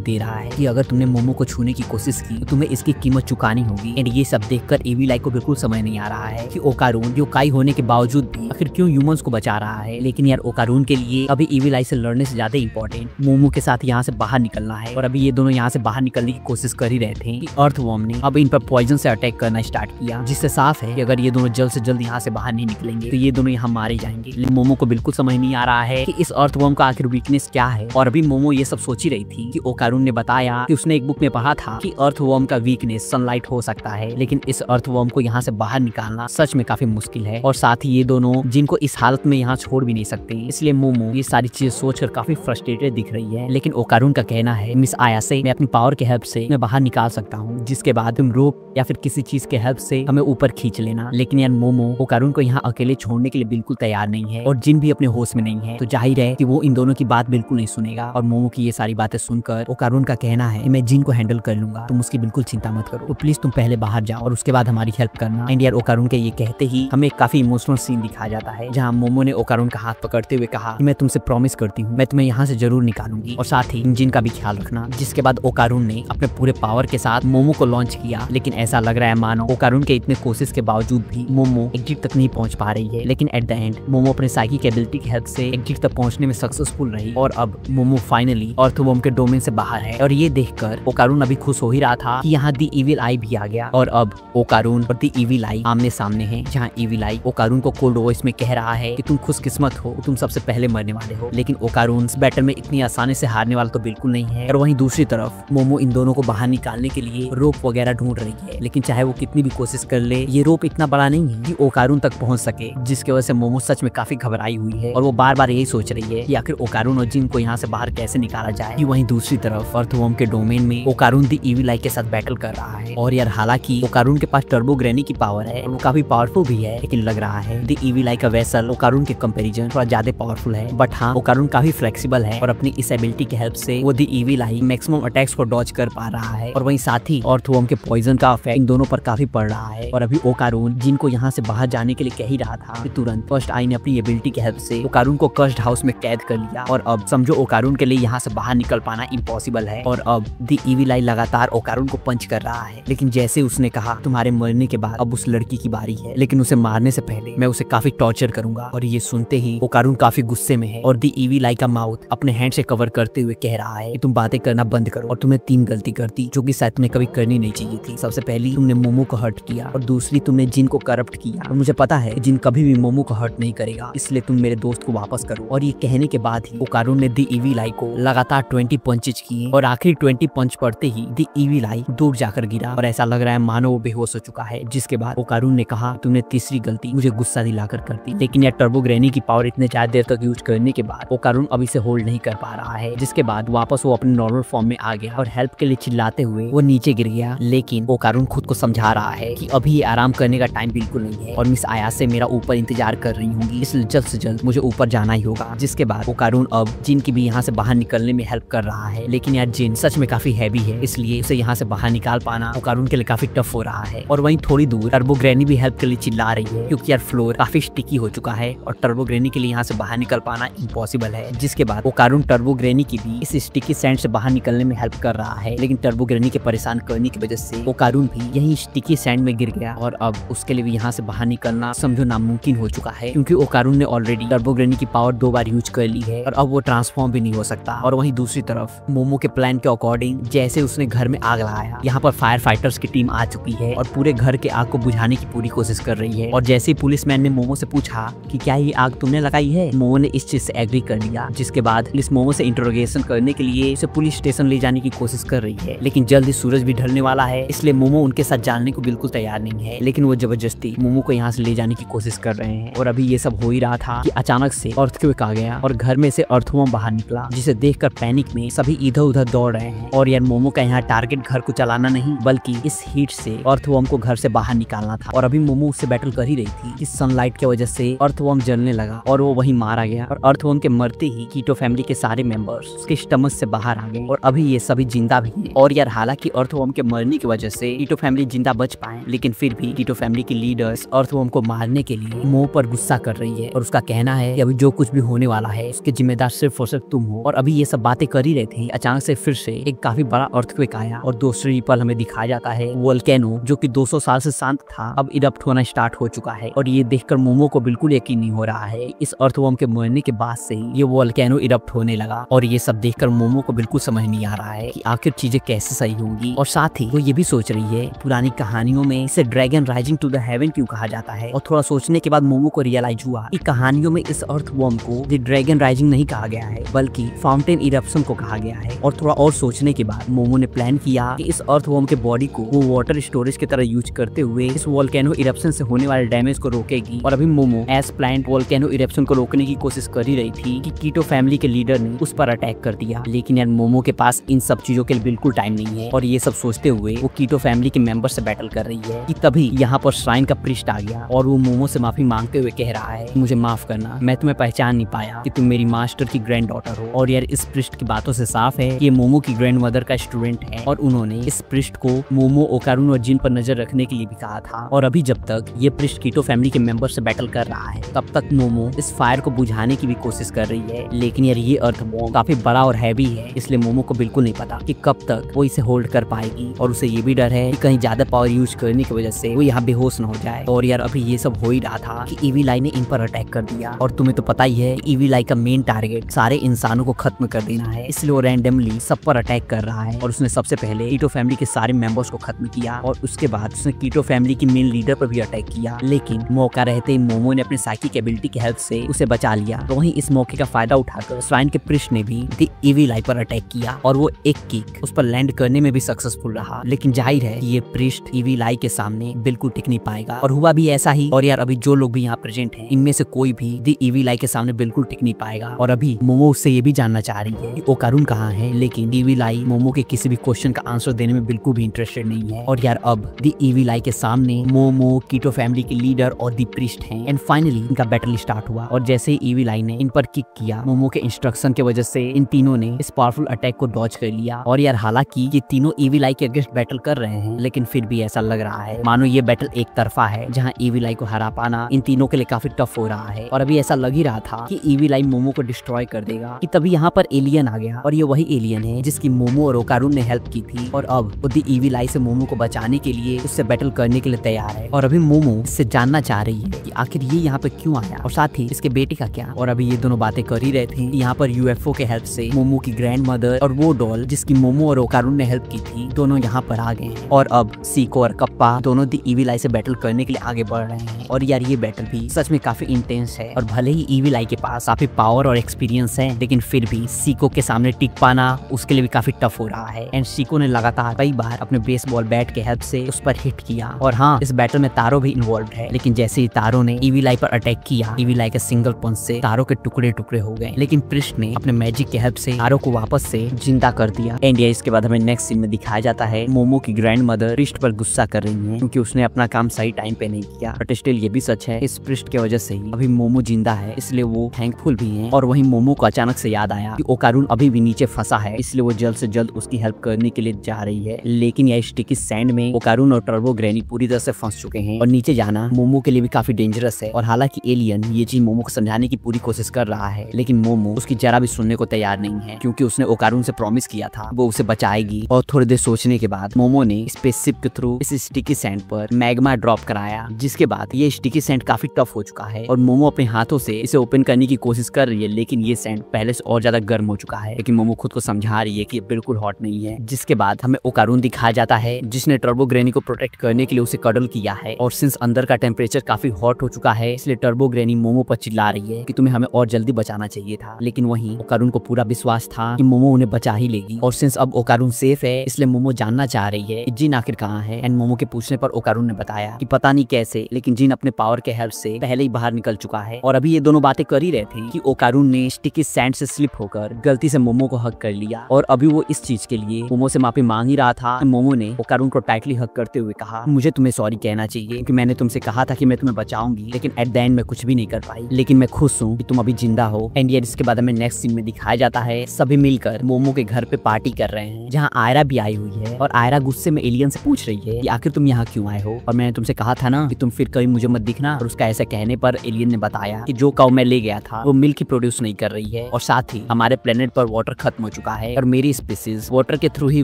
दे रहा है कि अगर तुमने मोमो को छूने की कोशिश की तो तुम्हें इसकी कीमत चुकानी होगी। एंड ये सब देखकर ईविल आई को बिल्कुल समझ नहीं आ रहा है कि ओकारून योकाई होने के बावजूद भी आखिर क्यों ह्यूमंस को बचा रहा है। लेकिन यार ओकारून के लिए अभी ईविल आई से लड़ने से ज्यादा इंपॉर्टेंट मोमो के साथ यहाँ से बाहर निकलना है। और अभी ये दोनों यहाँ से बाहर निकलने की कोशिश कर ही रहे थे कि अर्थवॉर्म ने अब इन पर पॉइजन से अटैक करना स्टार्ट किया, जिससे साफ है कि अगर ये दोनों जल्द से जल्द यहाँ से बाहर नहीं निकलेंगे तो ये दोनों यहाँ मारे जाएंगे। लेकिन मोमो को बिल्कुल समझ नहीं आ रहा है कि इस अर्थवॉर्म का आखिर वीकनेस क्या है। और अभी मोमो ये सब सोच ही रही थी कि ओकारून ने बताया कि उसने एक बुक में पढ़ा था कि अर्थवॉर्म का वीकनेस सनलाइट हो सकता है, लेकिन इस अर्थवॉर्म को यहाँ से बाहर निकालना सच में काफी मुश्किल है। और साथ ही ये दोनों जिनको इस हालत में यहाँ छोड़ भी नहीं सकते, इसलिए मोमो ये सारी चीजें सोचकर काफी फ्रस्ट्रेटेड दिख रही है। लेकिन ओकारून का कहना है मिस आया से मैं अपनी पावर के हेल्प से मैं बाहर निकाल सकता हूँ, जिसके बाद तुम रोप या फिर किसी चीज के हेल्प से हमें ऊपर खींच लेना। लेकिन यार मोमो ओकारून को यहाँ अकेले छोड़ने के लिए बिल्कुल तैयार नहीं है, और जिन भी अपने होश में नहीं है, तो जाहिर है कि वो इन दोनों की बात बिल्कुल नहीं सुनेगा। और मोमो की ये सारी बातें सुनकर ओकारून का कहना है मैं जिन को हैंडल कर लूंगा, तुम उसकी बिल्कुल चिंता मत करो, तो प्लीज तुम पहले बाहर जाओ और उसके बाद हमारी हेल्प करना। एंड यार ओकारून के ये कहते ही हमें काफी इमोशनल सीन दिखाया जाता है, जहाँ मोमो ने ओकारून का हाथ पकड़ते हुए कहा कि मैं तुमसे प्रॉमिस करती हूँ मैं तुम्हें यहाँ से जरूर निकालूंगी, और साथ ही जिन का भी ख्याल रखना। जिसके बाद ओकारून ने अपने पूरे पावर के साथ मोमो को लॉन्च किया। लेकिन ऐसा लग रहा है मानो ओकारून के इतने कोशिश के बावजूद भी मोमो एग्जिट तक नहीं पहुंच पा रही है। लेकिन एट द एंड मोमो अपने साइकिक एबिलिटी की हेल्प से एग्जिट तक पहुंचने में सक्सेसफुल रही, और अब मोमो फाइनली अर्थवॉर्म के डोमेन से बाहर है। और ये देखकर ओकारून अभी खुश हो ही रहा था कि यहाँ दी ईविल आई भी आ गया। और अब ओकारून और दी ईविल आई आमने सामने हैं, जहाँ ईविल आई ओकारून को कोल्ड वॉइस में कह रहा है कि तुम खुशकिस्मत हो, तुम सबसे पहले मरने वाले हो। लेकिन ओकारून इस बैटल में इतनी आसानी से हारने वाला तो बिल्कुल नहीं है। और वहीं दूसरी तरफ मोमो इन दोनों को बाहर निकालने के लिए रोप वगैरह ढूंढ रही है, लेकिन चाहे वो कितनी भी कोशिश कर ले, ये रोप इतना बड़ा नहीं है कि ओकारून तक पहुंच सके, जिसकी वजह से मोमो सच में काफी घबराई हुई है। और वो बार बार यही सोच रही है कि आखिर ओकारून और जिन को यहाँ से बाहर कैसे निकाला जाए। कि वहीं दूसरी तरफ अर्थवॉर्म के डोमेन में ओकारून दी ईविल आई के साथ बैटल कर रहा है। और यार हालांकि ओकारून के पास टर्बो ग्रैनी की पावर है और वो काफी पावरफुल भी है, लेकिन लग रहा है दी ईविल आई का वेसल ओकारून के कंपैरिजन थोड़ा ज्यादा पावरफुल है। बट हाँ, ओकारून काफी फ्लेक्सिबल है और अपनी इस एबिलिटी की हेल्प से वो दी ईविल आई मैक्सिमम अटैक्स को डॉज कर पा रहा है। और वहीं साथ ही अर्थवॉर्म के पॉइजन का इफेक्ट इन दोनों पर काफी पड़ रहा है। और अभी ओकारून जिनको यहाँ से बाहर जाने के लिए कह ही रहा था कि तुरंत फर्स्ट आई ने अपनी एबिलिटी की हेल्प से ओकारून को कस्ड हाउस में कैद कर लिया। और अब समझो ओकारून के लिए यहाँ से बाहर निकल पाना इम्पॉसिबल है। और अब दी ईविल आई लगातार ओकारून को पंच कर रहा है। लेकिन जैसे उसने कहा तुम्हारे मरने के बाद अब उस लड़की की बारी है, लेकिन उसे मारने से पहले मैं उसे काफी टॉर्चर करूंगा। और ये सुनते ही ओकारून काफी गुस्से में है और दी ईविल आई का माउथ अपने हैंड से कवर करते हुए कह रहा है कि तुम बातें करना बंद करो और तुमने 3 गलती कर दी जो कि शायद तुम्हें कभी करनी नहीं चाहिए थी। सबसे पहली तुमने मोमो को हर्ट किया, और दूसरी तुमने जिन को करप्ट किया, और मुझे पता है जिन कभी भी मोमो को हर्ट नहीं करेगा, इसलिए तुम मेरे दोस्त को वापस करो। और ये कहने के बाद ही ओकारून ने दी ईविल आई को लगातार 20 पंचेज किए, और आखिरी 20 पंच पड़ते ही दी ईविल आई दूर जाकर गिरा और ऐसा लग रहा है मानो वो बेहोश हो चुका है। जिसके बाद ओकारून ने कहा तुमने तीसरी गलती मुझे गुस्सा दिलाकर कर दी। लेकिन यार टर्बो ग्रैनी की पावर इतने ज्यादा देर तक यूज करने के बाद ओकारून अभी से होल्ड नहीं कर पा रहा है। जिसके बाद वापस वो अपने नॉर्मल फॉर्म में आ गया और हेल्प के लिए चिल्लाते हुए वो नीचे गिर गया। लेकिन ओकारून खुद को समझा रहा है कि अभी ये आराम करने का टाइम बिल्कुल नहीं है और मिस आया से मेरा ऊपर इंतजार कर रही होंगी, इसलिए जल्द से जल्द मुझे ऊपर जाना ही होगा। जिसके बाद ओकारून अब जिन की भी यहाँ से बाहर निकलने में हेल्प कर रहा है। लेकिन यार जिन सच में काफी हैवी है, इसलिए उसे यहाँ से बाहर निकाल पाना ओकारून के लिए काफी टफ हो रहा है। और वहीं थोड़ी दूर टर्बो ग्रैनी भी हेल्प के लिए चिल्ला रही है, क्योंकि यार फ्लोर काफी स्टिकी हो चुका है और टर्बो ग्रैनी के लिए यहाँ से बाहर निकल पाना इम्पॉसिबल है। जिसके बाद ओकारून टर्बो ग्रैनी की भी इस स्टिकी सैंड से बाहर निकलने में हेल्प कर रहा है। लेकिन टर्बो ग्रैनी के परेशान करने की वजह से ओकारून भी यही स्टिकी सैंड में गिर गया और अब उसके लिए भी यहाँ से बाहर निकलना समझो नामुमकिन हो चुका है, क्योंकि ओकारून ने ऑलरेडी टर्बो ग्रैनी की पावर 2 बार यूज कर ली है और अब वो ट्रांसफॉर्म भी नहीं हो सकता। और वहीं दूसरी तरफ मोमो के प्लान के अकॉर्डिंग जैसे उसने घर में आग लगाया, यहाँ पर फायर फाइटर्स की टीम आ चुकी है और पूरे घर के आग को बुझाने की पूरी कोशिश कर रही है। और जैसे ही पुलिसमैन ने मोमो से पूछा कि क्या ये आग तुमने लगाई है, मोमो ने इस चीज से एग्री कर लिया। जिसके बाद पुलिस मोमो से इंटरोगेशन करने के लिए उसे पुलिस स्टेशन ले जाने की कोशिश कर रही है। लेकिन जल्दी सूरज भी ढलने वाला है, इसलिए मोमो उनके साथ जाने को बिल्कुल तैयार नहीं है। लेकिन वो जबरदस्ती मोमो को यहाँ से ले जाने की कोशिश कर रहे हैं। और अभी ये सब हो ही रहा था कि अचानक से अर्थक्वेक आ गया और घर में से अर्थवॉर्म बाहर निकला, जिसे देखकर पैनिक में सभी इधर उधर दौड़ रहे हैं। और यार मोमो का यहाँ टारगेट घर को चलाना नहीं बल्कि इस हीट से अर्थवॉर्म को घर से बाहर निकालना था। और अभी मोमो उससे बैटल कर ही रही थी कि सनलाइट की वजह से अर्थवॉर्म जलने लगा और वो वहीं मारा गया। और अर्थवॉर्म के मरते ही कीटो फैमिली के सारे मेंबर्स उसके स्टमक से बाहर आ गए और अभी ये सभी जिंदा भी हैं। और यार हालांकि अर्थवॉर्म के मरने की वजह से कीटो फैमिली जिंदा बच पाए, लेकिन फिर भी कीटो फैमिली की लीडर्स अर्थवॉर्म को मारने के लिए मोमो पर गुस्सा कर रही है और उसका कहना है कि अभी जो कुछ भी होने वाला है उसके जिम्मेदार सिर्फ और सिर्फ तुम हो। और अभी ये सब बातें कर ही रहे थे, अचानक से फिर से एक काफी बड़ा अर्थक्वेक आया और दूसरी पल हमें दिखाया जाता है वोल्केनो जो कि 200 साल से शांत था अब इरप्ट होना स्टार्ट हो चुका है। और ये देखकर मोमो को बिल्कुल यकीन नहीं हो रहा है इस अर्थवॉर्म के मरने के बाद से ही ये वोल्केनो इरप्ट होने लगा। और ये सब देखकर मोमो को बिल्कुल समझ नहीं आ रहा है कि आखिर चीजें कैसे सही होंगी। और साथ ही वो ये भी सोच रही है पुरानी कहानियों में इसे dragon rising to the heaven क्यों कहा जाता है। और थोड़ा सोचने के बाद मोमो को रियलाइज हुआ कि कहानियों में इस अर्थवॉर्म को द ड्रैगन राइजिंग नहीं कहा गया है बल्कि फाउंटेन इरप्शन को कहा गया है। और थोड़ा और सोचने के बाद मोमो ने प्लान किया कि इस अर्थवॉर्म के बॉडी को वो वाटर स्टोरेज की तरह यूज करते हुए इस वोल्केनो इरप्शन से होने वाले डैमेज को रोकेगी। और अभी Momo as plan volcano eruption को रोकने की कोशिश कर ही रही थी कि कीटो फैमिली के लीडर ने उस पर अटैक कर दिया। लेकिन यार मोमो के पास इन सब चीजों के लिए बिल्कुल टाइम नहीं है। और ये सब सोचते हुए वो कीटो फैमिली के मेंबर से बैटल कर रही है कि तभी यहाँ पर श्राइन का प्रीस्ट आ गया और वो मोमो से माफी मांगते हुए कह रहा है मुझे माफ करना, मैं तुम्हें पहचान नहीं पाया कि तुम मेरी मास्टर की ग्रैंड डॉटर हो। और यार इस प्रीस्ट की बातों से साफ है कि ये मोमो की ग्रैंड मदर का स्टूडेंट है और उन्होंने इस प्रीस्ट को मोमो, ओकारुन और जिन पर नजर रखने के लिए भी कहा था। और अभी जब तक ये प्रीस्ट कीटो फैमिली के मेंबर से बैटल कर रहा है तब तक मोमो इस फायर को बुझाने की भी कोशिश कर रही है। लेकिन यार ये अर्थवॉर्म काफी बड़ा और हैवी है इसलिए मोमो को बिल्कुल नहीं पता कि कब तक वो इसे होल्ड कर पाएगी। और उसे ये भी डर है कि कहीं ज्यादा पावर यूज करने की वजह से वो यहाँ बेहोश न हो जाए। और यार अभी ये सब हो ही रहा था कि ईवी आई ने इन पर अटैक कर दिया। और तुम्हें तो पता ही है ईवी आई का मेन टारगेट सारे इंसानों को खत्म कर देना है, इसलिए वो रैंडमली सब पर अटैक कर रहा है। और उसने सबसे पहले कीटो फैमिली के सारे मेंबर्स को खत्म किया और उसके बाद उसने कीटो फैमिली की मेन लीडर पर भी अटैक किया। लेकिन मौका रहते ही मोमो ने अपने साइकिक एबिलिटी की हेल्प से उसे बचा लिया। तो वहीं इस मौके का फायदा उठाकर श्राइन के प्रीस्ट ने भी द ईवी आई पर अटैक किया और वो एक किक उस पर लैंड करने में भी सक्सेसफुल रहा। लेकिन जाहिर है ये प्रीस्ट ईवी आई के सामने बिल्कुल टिक नहीं पाएगा और हुआ भी ऐसा ही। और यार अभी जो लोग भी यहाँ प्रेजेंट हैं इनमें से कोई भी द ईवी आई के सामने बिल्कुल टिक नहीं पाएगा। और अभी मोमो उससे ये भी जानना चाह रही है कि ओकारुन कहाँ है, लेकिन ईवी आई मोमो के किसी भी क्वेश्चन का आंसर देने में बिल्कुल भी इंटरेस्टेड नहीं है। और यार अब द ईवी आई के सामने मोमो, कीटो फैमिली के लीडर और द प्रीस्ट हैं। एंड फाइनली इनका बैटल स्टार्ट हुआ और जैसे ही ईवी आई ने इन पर किक किया मोमो के इंस्ट्रक्शन की वजह से इन तीनों ने इस पावरफुल अटैक को डॉज कर लिया। और यार हालांकि ये तीनों ईवी आई के अगेंस्ट बैटल कर रहे हैं लेकिन फिर भी ऐसा लग रहा है मानो ये बैटल एक तरफा है जहाँ ईवी आई को हरा पाना इन तीनों के लिए काफी टफ हो रहा है। और अभी ऐसा लग ही रहा था कि ईवी आई मोमो को डिस्ट्रॉय कर देगा कि तभी यहाँ पर एलियन आ गया। और ये वही एलियन है जिसकी मोमो और ओकारुन ने हेल्प की थी और अब वो द ईवी आई से मोमो को बचाने के लिए उससे बैटल करने के लिए तैयार है। और अभी मोमो इससे जानना चाह रही है कि आखिर ये यहाँ पे क्यों आया और साथ ही इसके बेटे का क्या। और अभी ये दोनों बातें कर ही रहे थे यहाँ पर यूएफओ के हेल्प से मोमो की ग्रैंड मदर और वो डॉल जिसकी मोमो और ओकारुन ने हेल्प की थी दोनों यहाँ पर आ गए हैं। और अब सीको और कप्पा दोनों द ईवी आई से बैटल करने के लिए आगे बढ़ रहे हैं। और यार ये बैटल भी सच में काफी इंटेंस है और भले ही ईवी आई के पास काफी पावर और एक्सपीरियंस है लेकिन फिर भी सीको के सामने टिक पाना उसके लिए भी काफी टफ हो रहा है। एंड सीको ने लगातार कई बार अपने बेसबॉल बैट के हेल्प से उस पर हिट किया। और हाँ इस बैटल में तारो भी इन्वॉल्व है लेकिन जैसे ही तारो ने ईवी आई पर अटैक किया ईवी आई के सिंगल पंच से तारो के टुकड़े टुकड़े हो गए। लेकिन प्रिस्ट ने अपने मैजिक के हेल्प से तारो को वापस से जिंदा कर दिया। एंड इसके बाद हमें नेक्स्ट सीन में दिखाया जाता है मोमो की ग्रैंड मदर प्रिस्ट पर गुस्सा कर रही है क्योंकि उसने अपना काम सही टाइम पे नहीं किया। बट स्टिल ये भी सच है इस प्रिस्ट की वजह से ही अभी मोमो जिंदा है इसलिए वो थैंकफुल भी है। और वहीं मोमो को अचानक से याद आया कि ओकारुन अभी भी नीचे फंसा है इसलिए वो जल्द से जल्द उसकी हेल्प करने के लिए जा रही है। लेकिन यह स्टिकी सैंड में ओकारुन और टर्बो ग्रैनी पूरी तरह से फंस चुके हैं और नीचे जाना मोमो के लिए भी काफी डेंजरस है। और हालांकि एलियन ये चीज मोमो को समझाने की पूरी कोशिश कर रहा है लेकिन मोमो उसकी जरा भी सुनने को तैयार नहीं है क्योंकि उसने ओकारुन से प्रॉमिस किया था वो उसे बचाएगी। और थोड़ी देर सोचने के बाद मोमो ने स्पेसशिप के थ्रू इस स्टिकी सैंड पर मैग्मा ड्रॉप कराया जिसके बाद ये स्टिकी सैंड काफी टफ हो चुका है और मोमो अपने हाथों से इसे ओपन करने की कोशिश कर रही है लेकिन ये सैंड पहले से और ज्यादा गर्म हो चुका है। लेकिन मोमो खुद को समझा रही है कि ये बिल्कुल हॉट नहीं है। जिसके बाद हमें ओकारुन दिखाया जाता है जिसने टर्बो ग्रैनी को प्रोटेक्ट करने के लिए उसे कडल किया है। और सिंस अंदर का टेम्परेचर काफी हॉट हो चुका है इसलिए टर्बो ग्रैनी मोमो पर चिल्ला रही है कि तुम्हें हमें और जल्दी बचाना चाहिए था। लेकिन वहीं ओकारुन को पूरा विश्वास था कि मोमो उन्हें बचा ही लेगी। और सिंस अब ओकारुन सेफ है इसलिए मोमो जानना चाह रही है कि जिन आखिर कहाँ है। एंड मोमो के पूछने पर ओकारुन ने बताया कि पता नहीं कैसे लेकिन जिन अपने पावर के हेल्प से पहले ही बाहर निकल चुका है। और अभी ये दोनों बातें कर ही रहे थे कि ओकारुन ने स्टिकी सैंड से स्लिप होकर गलती से मोमो को हक कर लिया और अभी वो इस चीज के लिए मोमो से माफी मांग ही रहा था, मोमो ने ओकारुन को टाइटली हग करते हुए कहा, मुझे तुम्हें सॉरी कहना चाहिए क्योंकि मैंने तुमसे कहा था कि मैं तुम्हें बचाऊंगी, लेकिन एट द एंड मैं कुछ भी नहीं कर पाई, लेकिन मैं खुश हूँ कि तुम अभी जिंदा हो। एंड यार इसके बाद हमें नेक्स्ट सीन में दिखाया जाता है सभी मिलकर मोमो के घर पे पार्टी कर रहे हैं, जहाँ आयरा भी आई हुई है। और आयरा गुस्से में एलियन से पूछ रही है कि आखिर तुम यहाँ क्यों आए हो, और मैंने तुमसे कहा था ना कि तुम फिर कभी मुझे मत दिखना। और उसका ऐसा कहने पर एलियन ने बताया कि जो काऊ मैं ले गया था वो मिल्क प्रोड्यूस नहीं कर रही है, और साथ ही हमारे प्लेनेट पर वाटर खत्म हो चुका है और मेरी स्पीसीज वाटर के थ्रू ही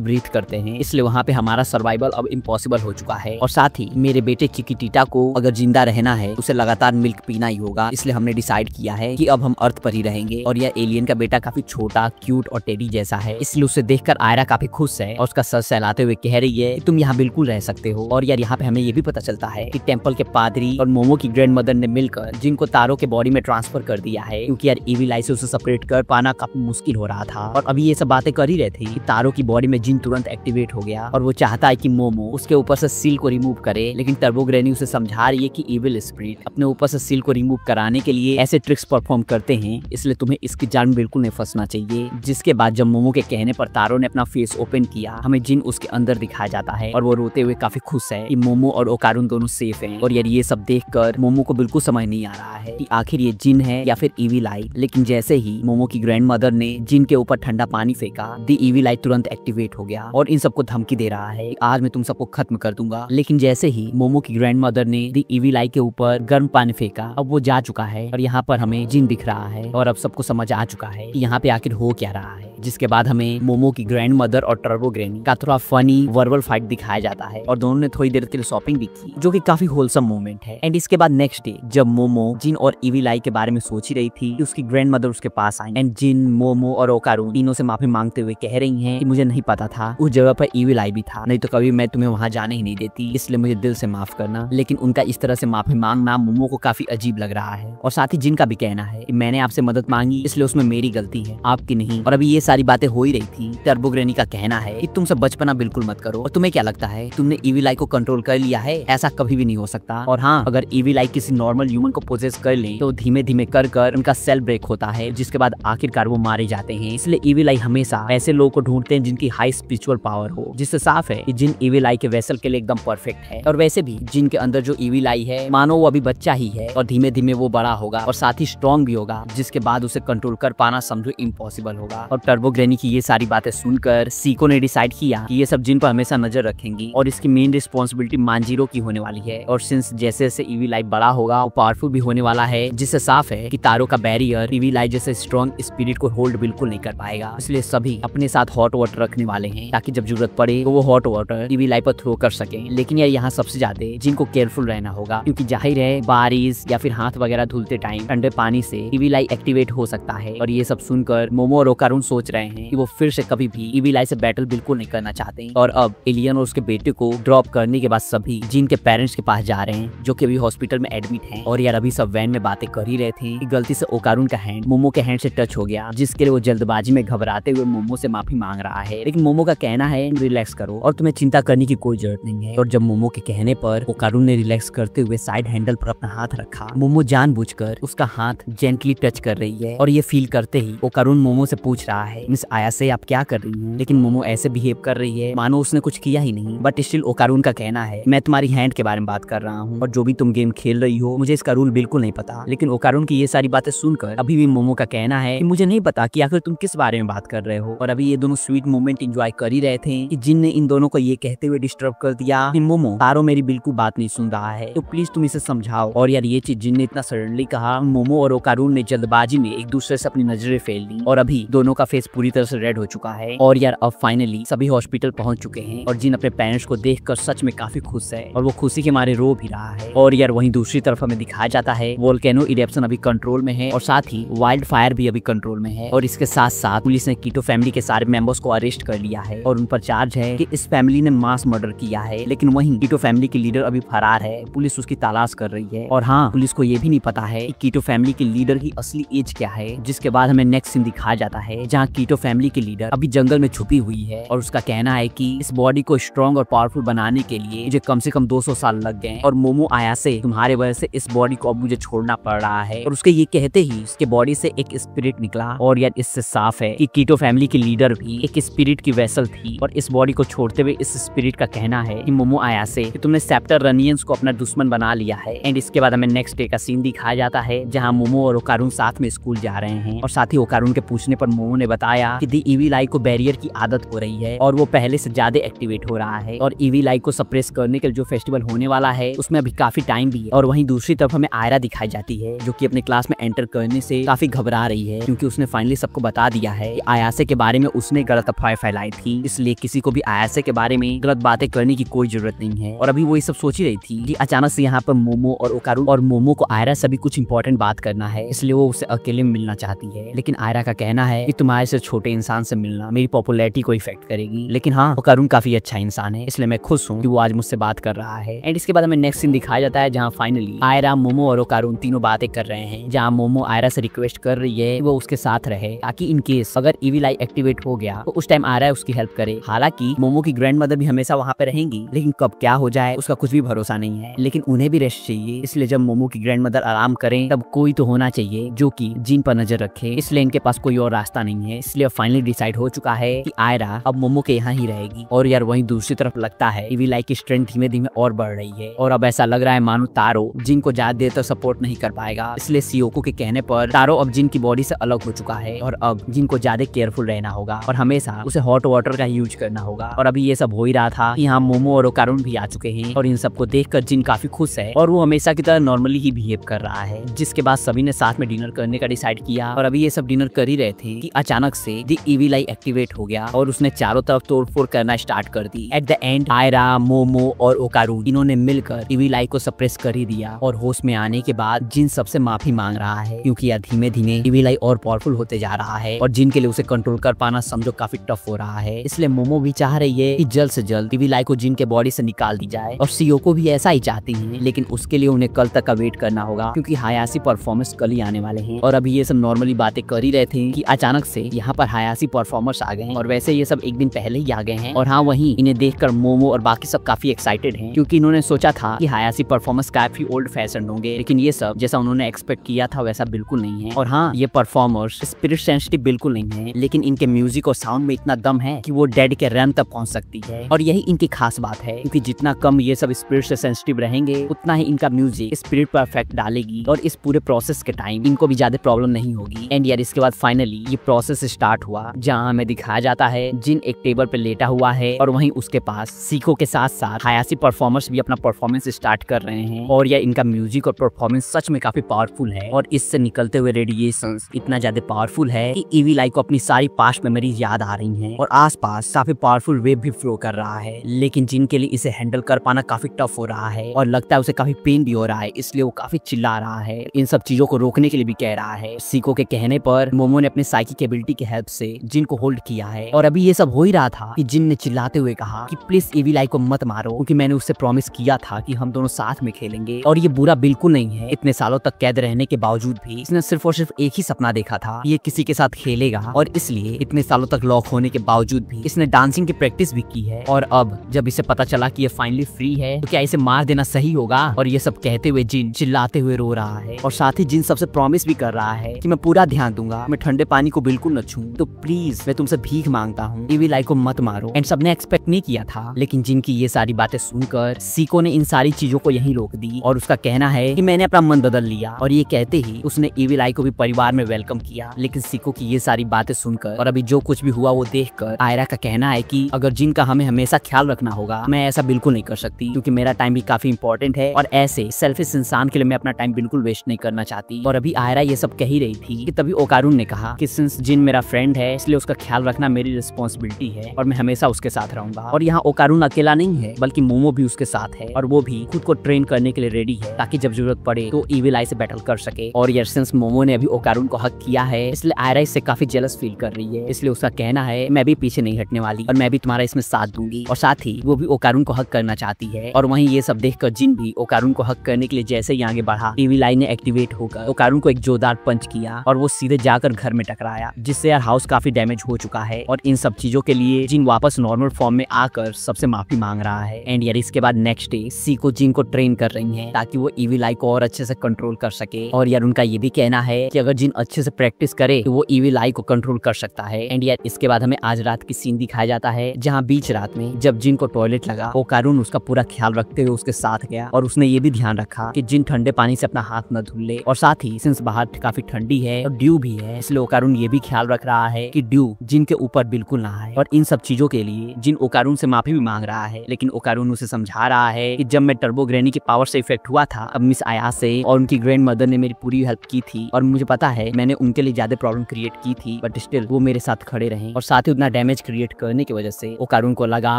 ब्रीथ करते हैं, इसलिए वहाँ पे हमारा सर्वाइवल अब इम्पॉसिबल हो चुका है। और साथ ही मेरे बेटे चिकिटीटा को अगर जिंदा रहना है उसे लगातार मिल्क पीना ही होगा, इसलिए हमने डिसाइड किया है कि अब हम अर्थ पर ही रहेंगे। और यह एलियन का बेटा काफी छोटा, क्यूट और टेडी जैसा है, इसलिए उसे देखकर आयरा काफी खुश है और उसका सर सहलाते हुए कह रही है कि तुम यहाँ बिल्कुल रह सकते हो। और यार यहाँ पे हमें ये भी पता चलता है कि टेम्पल के पादरी और मोमो की ग्रैंड मदर ने मिलकर जिनको तारो के बॉडी में ट्रांसफर कर दिया है, क्योंकि यार इविल आई से उसे सेपरेट कर पाना काफी मुश्किल हो रहा था। और अभी ये सब बातें कर ही रहे थे कि तारो की बॉडी में जिन तुरंत एक्टिवेट हो गया और वो चाहता है कि मोमो उसके ऊपर से सील को रिमूव करे, लेकिन टर्बो ग्रैनी उसे समझा रही है कि इविल स्पिरिट अपने ऊपर से सील को रिमूव कराने के लिए ऐसे ट्रिक्स परफॉर्म करते हैं, इसलिए तुम्हें इसकी जान में बिल्कुल नहीं फंसना चाहिए। जिसके बाद जब मोमो के कहने पर तारो ने अपना फेस ओपन किया, हमें जिन उसके अंदर दिखाया जाता है और वो रोते हुए काफी खुश है कि मोमो और ओकारुन दोनों सेफ हैं। और यार ये सब देखकर मोमो को बिल्कुल समझ नहीं आ रहा है कि आखिर ये जिन है या फिर इविल आई। लेकिन जैसे ही मोमो की ग्रैंड मदर ने जिन के ऊपर ठंडा पानी फेंका, द इविल आई तुरंत एक्टिवेट हो गया और इन सबको धमकी दे रहा है, आज मैं तुम सबको खत्म कर दूंगा। लेकिन जैसे ही मोमो की ग्रैंड मदर ने द इविल आई के ऊपर गर्म पानी फेंका, अब वो जा चुका है और यहाँ पर हमें जिन दिख रहा है और अब सबको समझ आ चुका है कि यहाँ पे आखिर हो क्या रहा है। जिसके बाद हमें मोमो की ग्रैंड मदर और टर्बो ग्रैनी का थोड़ा फनी वर्बल फाइट दिखाया जाता है और दोनों ने थोड़ी देर के लिए शॉपिंग भी की, जो कि काफी होलसम मोमेंट है। एंड इसके बाद नेक्स्ट डे जब मोमो जिन और इविल आई के बारे में सोच ही रही थी कि उसकी ग्रैंड मदर उसके पास आई, एंड जिन, मोमो और ओकारुन तीनों से माफी मांगते हुए कह रही हैं कि मुझे नहीं पता था उस जगह पर इविल आई भी था, नहीं तो कभी मैं तुम्हें वहां जाने ही नहीं देती, इसलिए मुझे दिल से माफ करना। लेकिन उनका इस तरह से माफी मांगना मोमो को काफी अजीब लग रहा है। और साथ ही जिन का भी कहना है कि मैंने आपसे मदद मांगी इसलिए उसमें मेरी गलती है, आपकी नहीं। और अभी ये सारी बातें हो ही रही थी, टर्बो ग्रैनी का कहना है कि तुम सब बचपना बिल्कुल मत करो। और तुम्हें क्या लगता है तुमने इविल आई को कंट्रोल कर लिया है? ऐसा कभी भी नहीं हो सकता। और हाँ, अगर इविल आई किसी नॉर्मल ह्यूमन को पोजेस कर ले तो धीमे धीमे कर कर उनका सेल ब्रेक होता है, जिसके बाद आखिरकार वो मारे जाते हैं। इसलिए इविल आई हमेशा ऐसे लोगों को ढूंढते हैं जिनकी हाई स्पिरिचुअल पावर हो, जिससे साफ है कि जिन इविल आई के वेसल के लिए एकदम परफेक्ट है। और वैसे भी जिन के अंदर जो इविल आई है, मानो वो अभी बच्चा ही है और धीमे धीमे वो बड़ा होगा और साथ ही स्ट्रॉन्ग भी होगा, जिसके बाद उसे कंट्रोल कर पाना समझो इम्पॉसिबल होगा। और टर्बो ग्रैनी की ये सारी बातें सुनकर सीको ने डिसाइड किया कि ये सब जिन पर हमेशा नजर रखेंगी और इसकी मेन रिस्पॉन्सिबिलिटी मांजीरो की होने वाली है। और सिंस जैसे जैसे इविल आई बड़ा होगा वो पावरफुल भी होने वाला है, जिससे साफ है कि तारो का बैरियर इविल आई जैसे स्ट्रॉन्ग स्पिरिट को होल्ड बिल्कुल नहीं कर पाएगा। इसलिए सभी अपने साथ हॉट वाटर रखने वाले हैं ताकि जब जरूरत पड़े तो वो हॉट वाटर इविल आई पर थ्रो कर सके। लेकिन यार यहाँ सबसे ज्यादा जिनको केयरफुल रहना होगा, क्योंकि जाहिर है बारिश या फिर हाथ वगैरह धुलते टाइम ठंडे पानी से इविल आई एक्टिवेट हो सकता है। और ये सब सुनकर मोमो और ओकारुन सोच रहे हैं कि वो फिर से कभी भी इविल आई से बैटल बिल्कुल नहीं करना चाहते। और अब एलियन और उसके बेटे को ड्रॉप करने के बाद सभी जिन के पेरेंट्स के पास जा रहे हैं, जो कि अभी हॉस्पिटल में एडमिट हैं। और यार अभी सब वैन में बातें कर ही रहे थे कि गलती से ओकारुन का हैंड मोमो के हैंड से टच हो गया, जिसके लिए वो जल्दबाजी में घबराते हुए मोमो से माफी मांग रहा है। लेकिन मोमो का कहना है रिलैक्स करो और तुम्हें चिंता करने की कोई जरूरत नहीं है। और जब मोमो के कहने पर ओकारुन ने रिलैक्स करते हुए साइड हैंडल पर अपना हाथ रखा, मोमो जानबूझकर उसका हाथ जेंटली टच कर रही है। और ये फील करते ही ओकारुन मोमो से पूछ रहा है, मिस आयासे आप क्या कर रही हैं? लेकिन मोमो ऐसे बिहेव कर रही है मानो उसने कुछ किया ही नहीं। बट स्टिल ओकारुन का कहना है मैं तुम्हारी हैंड के बारे में बात कर रहा हूँ और जो भी तुम गेम खेल रही हो मुझे इसका रूल बिल्कुल नहीं पता। लेकिन ओकारुन की ये सारी बातें सुनकर अभी भी मोमो का कहना है कि मुझे नहीं पता कि आखिर तुम किस बारे में बात कर रहे हो। और अभी ये दोनों स्वीट मोमेंट एंजॉय कर ही रहे थे कि जिन ने इन दोनों को ये कहते हुए डिस्टर्ब कर दिया कि मोमो तारो मेरी बिल्कुल बात नहीं सुन रहा है, तो प्लीज तुम इसे समझाओ। और यार ये चीज जिन ने इतना सडनली कहा, मोमो और ओकारुन ने जल्दबाजी में एक दूसरे से अपनी नजरें फेल दी और अभी दोनों का फेस पूरी तरह से रेड हो चुका है। और यार अब फाइनली सभी हॉस्पिटल पहुंच चुके हैं और जिन अपने पेरेंट्स को देखकर सच में काफी खुश है और वो खुशी के मारे रो भी रहा है। और यार वहीं दूसरी तरफ हमें दिखाया जाता है वोल्केनो इरेप्शन अभी कंट्रोल में है और साथ ही वाइल्ड फायर भी अभी कंट्रोल में है। और इसके साथ साथ पुलिस ने कीटो फैमिली के सारे मेंबर्स को अरेस्ट कर लिया है और उन पर चार्ज है कि इस फैमिली ने मास मर्डर किया है। लेकिन वहीं कीटो फैमिली के लीडर अभी फरार है, पुलिस उसकी तलाश कर रही है। और हाँ, पुलिस को ये भी नहीं पता है कि कीटो फैमिली के लीडर की असली एज क्या है। जिसके बाद हमें नेक्स्ट सीन दिखाया जाता है जहाँ कीटो फैमिली की लीडर अभी जंगल में छुपी हुई है और उसका कहना है कि इस बॉडी को स्ट्रॉन्ग और पावरफुल बनाने के लिए मुझे कम से कम 200 साल लग गए और मोमो आयासे तुम्हारे वजह से इस बॉडी को अब मुझे छोड़ना पड़ रहा है। और उसके ये कहते ही उसके बॉडी से एक स्पिरिट निकला। और यार इससे साफ है कि कीटो फैमिली की लीडर भी एक स्पिरिट की वेसल थी थी। और इस बॉडी को छोड़ते हुए इस स्पिरिट का कहना है कि मोमो आयासे कि तुमने सेप्टर रनियंस को अपना दुश्मन बना लिया है। एंड इसके बाद हमें नेक्स्ट डे का सीन दिखाया जाता है जहाँ मोमो और ओकारून साथ में स्कूल जा रहे हैं। और साथ ही ओकारून के पूछने पर मोमो ने बताया कि दी इविल आई को बैरियर की आदत हो रही है और वो पहले से ज्यादा एक्टिवेट हो रहा है और इविल आई को सप्रेस करने के लिए जो फेस्टिवल होने वाला है उसमें अभी काफी टाइम भी है। और वहीं दूसरी तरफ हमें आयरा दिखाई जाती है जो कि अपने क्लास में एंटर करने से काफी घबरा रही है क्योंकि उसने फाइनली सबको बता दिया है कि आयासे के बारे में उसने गलत अफवाहें फैलाई थी, इसलिए किसी को भी आयासे के बारे में गलत बातें करने की कोई जरूरत नहीं है। और अभी वो ये सब सोच ही रही थी कि अचानक से यहाँ पर मोमो और ओकारून और मोमो को आयरा से भी कुछ इंपॉर्टेंट बात करना है, इसलिए वो उसे अकेले में मिलना चाहती है। लेकिन आयरा का कहना है कि तुम्हारे से छोटे इंसान से मिलना मेरी पॉपुलैरिटी को इफेक्ट करेगी। लेकिन हाँ, ओकारून काफी अच्छा इंसान है, इसलिए मैं खुश हूँ कि वो आज मुझसे बात कर रहा है। एंड इसके बाद हमें नेक्स्ट सीन दिखाया जाता है जहाँ फाइनली आयरा, मोमो और ओकारून तीनों बातें कर रहे हैं, जहाँ मोमो आयरा से रिक्वेस्ट कर रही है वो उसके साथ रहे ताकि इन केस अगर इविल आई एक्टिवेट हो गया तो उस टाइम आयरा उसकी हेल्प करे। हालांकि मोमो की ग्रैंडमदर भी हमेशा वहाँ पे रहेंगी, लेकिन कब क्या हो जाए उसका कुछ भी भरोसा नहीं है। लेकिन उन्हें भी रेस्ट चाहिए, इसलिए जब मोमो की ग्रैंडमदर आराम करें तब कोई तो होना चाहिए जो कि जिन पर नजर रखे, इसलिए इनके पास कोई और रास्ता नहीं है। इसलिए फाइनली डिसाइड हो चुका है कि आयरा अब मोमो के यहाँ ही रहेगी। और यार वहीं दूसरी तरफ लगता है इविल आई की स्ट्रेंथ धीमे धीमे और बढ़ रही है और अब ऐसा लग रहा है मानो तारो जिन को ज्यादा देर तक सपोर्ट नहीं कर पाएगा। इसलिए सियोको के कहने पर तारो अब जिन की बॉडी से अलग हो चुका है और अब जिन को ज्यादा केयरफुल रहना होगा और हमेशा उसे हॉट वाटर का यूज करना होगा। और अभी ये सब हो ही रहा था कि यहाँ मोमो और ओकारून भी आ चुके हैं और इन सबको देखकर जिन काफी खुश है और वो हमेशा की तरह नॉर्मली ही बिहेव कर रहा है। जिसके बाद सभी ने साथ में डिनर करने का डिसाइड किया और अभी ये सब डिनर कर ही रहे थे कि अचानक से द इविल आई एक्टिवेट हो गया और उसने चारों तरफ तोड़फोड़ करना स्टार्ट कर दी। At the end Aira, Momo और ओकारून इन्होंने मिलकर इविल आई को सप्रेस कर ही दिया और होश में आने के बाद जिन सबसे माफी मांग रहा है क्योंकि यार धीमे धीमे इविल आई और पावरफुल होते जा रहा है और जिन के लिए उसे कंट्रोल कर पाना समझो काफी टफ हो रहा है। इसलिए मोमो भी चाह रही है कि जल्द से जल्द इविल आई को जिन के बॉडी से निकाल दी जाए और सियोको भी ऐसा ही चाहती है, लेकिन उसके लिए उन्हें कल तक का वेट करना होगा क्योंकि हायासी परफॉर्मेंस कल ही आने वाले हैं। और अभी ये सब नॉर्मली बातें कर ही रहे थे कि अचानक से यहाँ पर हायासी परफॉर्मर्स आ गए हैं और वैसे ये सब एक दिन पहले ही आ गए हैं। और हाँ, वहीं इन्हें देखकर मोमो और बाकी सब काफी एक्साइटेड हैं क्योंकि इन्होंने सोचा था कि हायासी परफॉर्मेंस काफी ओल्ड फैशन होंगे, लेकिन ये सब जैसा उन्होंने एक्सपेक्ट किया था वैसा बिल्कुल नहीं है। और हाँ, ये परफॉर्मर्स स्पिरिट सेंसिटिव बिल्कुल नहीं है, लेकिन इनके म्यूजिक और साउंड में इतना दम है कि वो डेड के रन तक पहुंच सकती है और यही इनकी खास बात है क्योंकि जितना कम ये सब स्पिरिट से सेंसिटिव रहेंगे उतना ही इनका म्यूजिक स्पिरिट पर इफेक्ट डालेगी और इस पूरे प्रोसेस के टाइम इनको भी ज्यादा प्रॉब्लम नहीं होगी। एंड यार इसके बाद फाइनली ये प्रोसेस स्टार्ट हुआ जहाँ हमें दिखाया जाता है जिन एक टेबल पे लेटा हुआ है और वहीं उसके पास सीको के साथ साथ हायासी परफॉर्मर्स भी अपना परफॉर्मेंस स्टार्ट कर रहे हैं। और यह इनका म्यूजिक और परफॉर्मेंस सच में काफी पावरफुल है और इससे निकलते हुए रेडिएशंस इतना ज्यादा पावरफुल है कि इविल आई को अपनी सारी पास्ट मेमोरीज याद आ रही हैं और आसपास काफी पावरफुल वेव भी फ्लो कर रहा है। लेकिन जिन के लिए इसे हैंडल कर पाना काफी टफ हो रहा है और लगता है उसे काफी पेन भी हो रहा है, इसलिए वो काफी चिल्ला रहा है। इन सब चीजों को रोकने के लिए भी कह रहा है। सीको के कहने पर मोमो ने अपने साइकिक एबिलिटी की हेल्प से जिन को होल्ड किया है और अभी ये सब हो ही रहा था कि जिन ने चिल्लाते हुए कहा कि प्लीज इविल आई को मत मारो क्योंकि मैंने उससे प्रॉमिस किया था कि हम दोनों साथ में खेलेंगे और ये बुरा बिल्कुल नहीं है। इतने सालों तक कैद रहने के बावजूद भी इसने सिर्फ और सिर्फ एक ही सपना देखा था, ये किसी के साथ खेलेगा और इसलिए इतने सालों तक लॉक होने के बावजूद भी इसने डांसिंग की प्रैक्टिस भी की है। और अब जब इसे पता चला कि ये फाइनली फ्री है तो क्या इसे मार देना सही होगा? और ये सब कहते हुए जिन चिल्लाते हुए रो रहा है और साथ ही जिन सबसे प्रॉमिस भी कर रहा है कि मैं पूरा ध्यान दूंगा, मैं ठंडे पानी को बिल्कुल न छूऊं, तो प्लीज मैं तुमसे भीख मांगता हूँ, इविल आई को मत मारो। एंड सबने एक्सपेक्ट नहीं किया था, लेकिन जिन की ये सारी बातें सुनकर सीको ने इन सारी चीजों को यहीं रोक दी और उसका कहना है कि मैंने अपना मन बदल लिया। और ये कहते ही उसने इविल आई को भी परिवार में वेलकम किया। लेकिन सीको की ये सारी बातें सुनकर और अभी जो कुछ भी हुआ वो देखकर आयरा का कहना है कि अगर जिन का हमें हमेशा ख्याल रखना होगा, मैं ऐसा बिल्कुल नहीं कर सकती क्योंकि मेरा टाइम भी काफी इंपॉर्टेंट है और ऐसे सेल्फिश इंसान के लिए मैं अपना टाइम बिल्कुल वेस्ट नहीं करना चाहती। और अभी आयरा ये सब कह ही रही थी कि तभी ओकारून ने कहा कि सिंस जिन मेरा फ्रेंड है इसलिए उसका ख्याल रखना मेरी रिस्पॉन्सिबिलिटी है और मैं हमेशा उसके साथ रहूंगा। और यहाँ ओकारून अकेला नहीं है बल्कि मोमो भी उसके साथ है और वो भी खुद को ट्रेन करने के लिए रेडी है ताकि जब जरूरत पड़े तो इविल आई से बैटल कर सके। और यार सिंस मोमो ने अभी ओकारून को हक किया है इसलिए आयरा इससे काफी जेलस फील कर रही है, इसलिए उसका कहना है मैं भी पीछे नहीं हटने वाली और मैं भी तुम्हारा इसमें साथ दूंगी। और साथ ही वो भी ओकारून को हक करना चाहती है। और वहीं ये सब देखकर जिन भी ओकारून को हक करने के लिए जैसे ही आगे बढ़ा, इविल आई ने एक्टिवेट होकर ओकारून को एक जोरदार पंच किया और वो सीधे जाकर घर में टकराया, जिससे यार हाउस काफी डैमेज हो चुका है। और इन सब चीजों के लिए जिन वापस नॉर्मल फॉर्म में आकर सबसे माफी मांग रहा है। एंड यार इसके बाद नेक्स्ट डे सीको जिन को ट्रेन कर रही है ताकि वो इविल आई को और अच्छे से कंट्रोल कर सके। और यार उनका ये भी कहना है कि अगर जिन अच्छे से प्रैक्टिस करे तो वो इविल आई को कंट्रोल कर सकता है। एंड यार इसके बाद हमें आज रात की सीन सीन दिखाया जाता है जहाँ बीच रात में जब जिन को टॉयलेट लगा, ओकारून उसका पूरा ख्याल रखते हुए उसके साथ गया और उसने ये भी ध्यान रखा कि जिन ठंडे पानी से अपना हाथ न धुल ले। और साथ ही सिंस बाहर काफी ठंडी है और ड्यू भी है, इसलिए ओकारून ये भी ख्याल रख रहा है कि ड्यू जिन के ऊपर बिल्कुल ना आए। और इन सब चीजों के लिए जिन ओकारून से माफी भी मांग रहा है, लेकिन ओकारून उसे समझा रहा है कि जब मैं टर्बो ग्रैनी की पावर से इफेक्ट हुआ था, अब मिस आयास से और उनकी ग्रैंड मदर ने मेरी पूरी हेल्प की थी और मुझे पता है मैंने उनके लिए ज्यादा प्रॉब्लम क्रिएट की थी, बट स्टिल वो मेरे साथ खड़े रहे। और साथ ही उतना डैमेज क्रिएट करने की वजह से ओकारून को लगा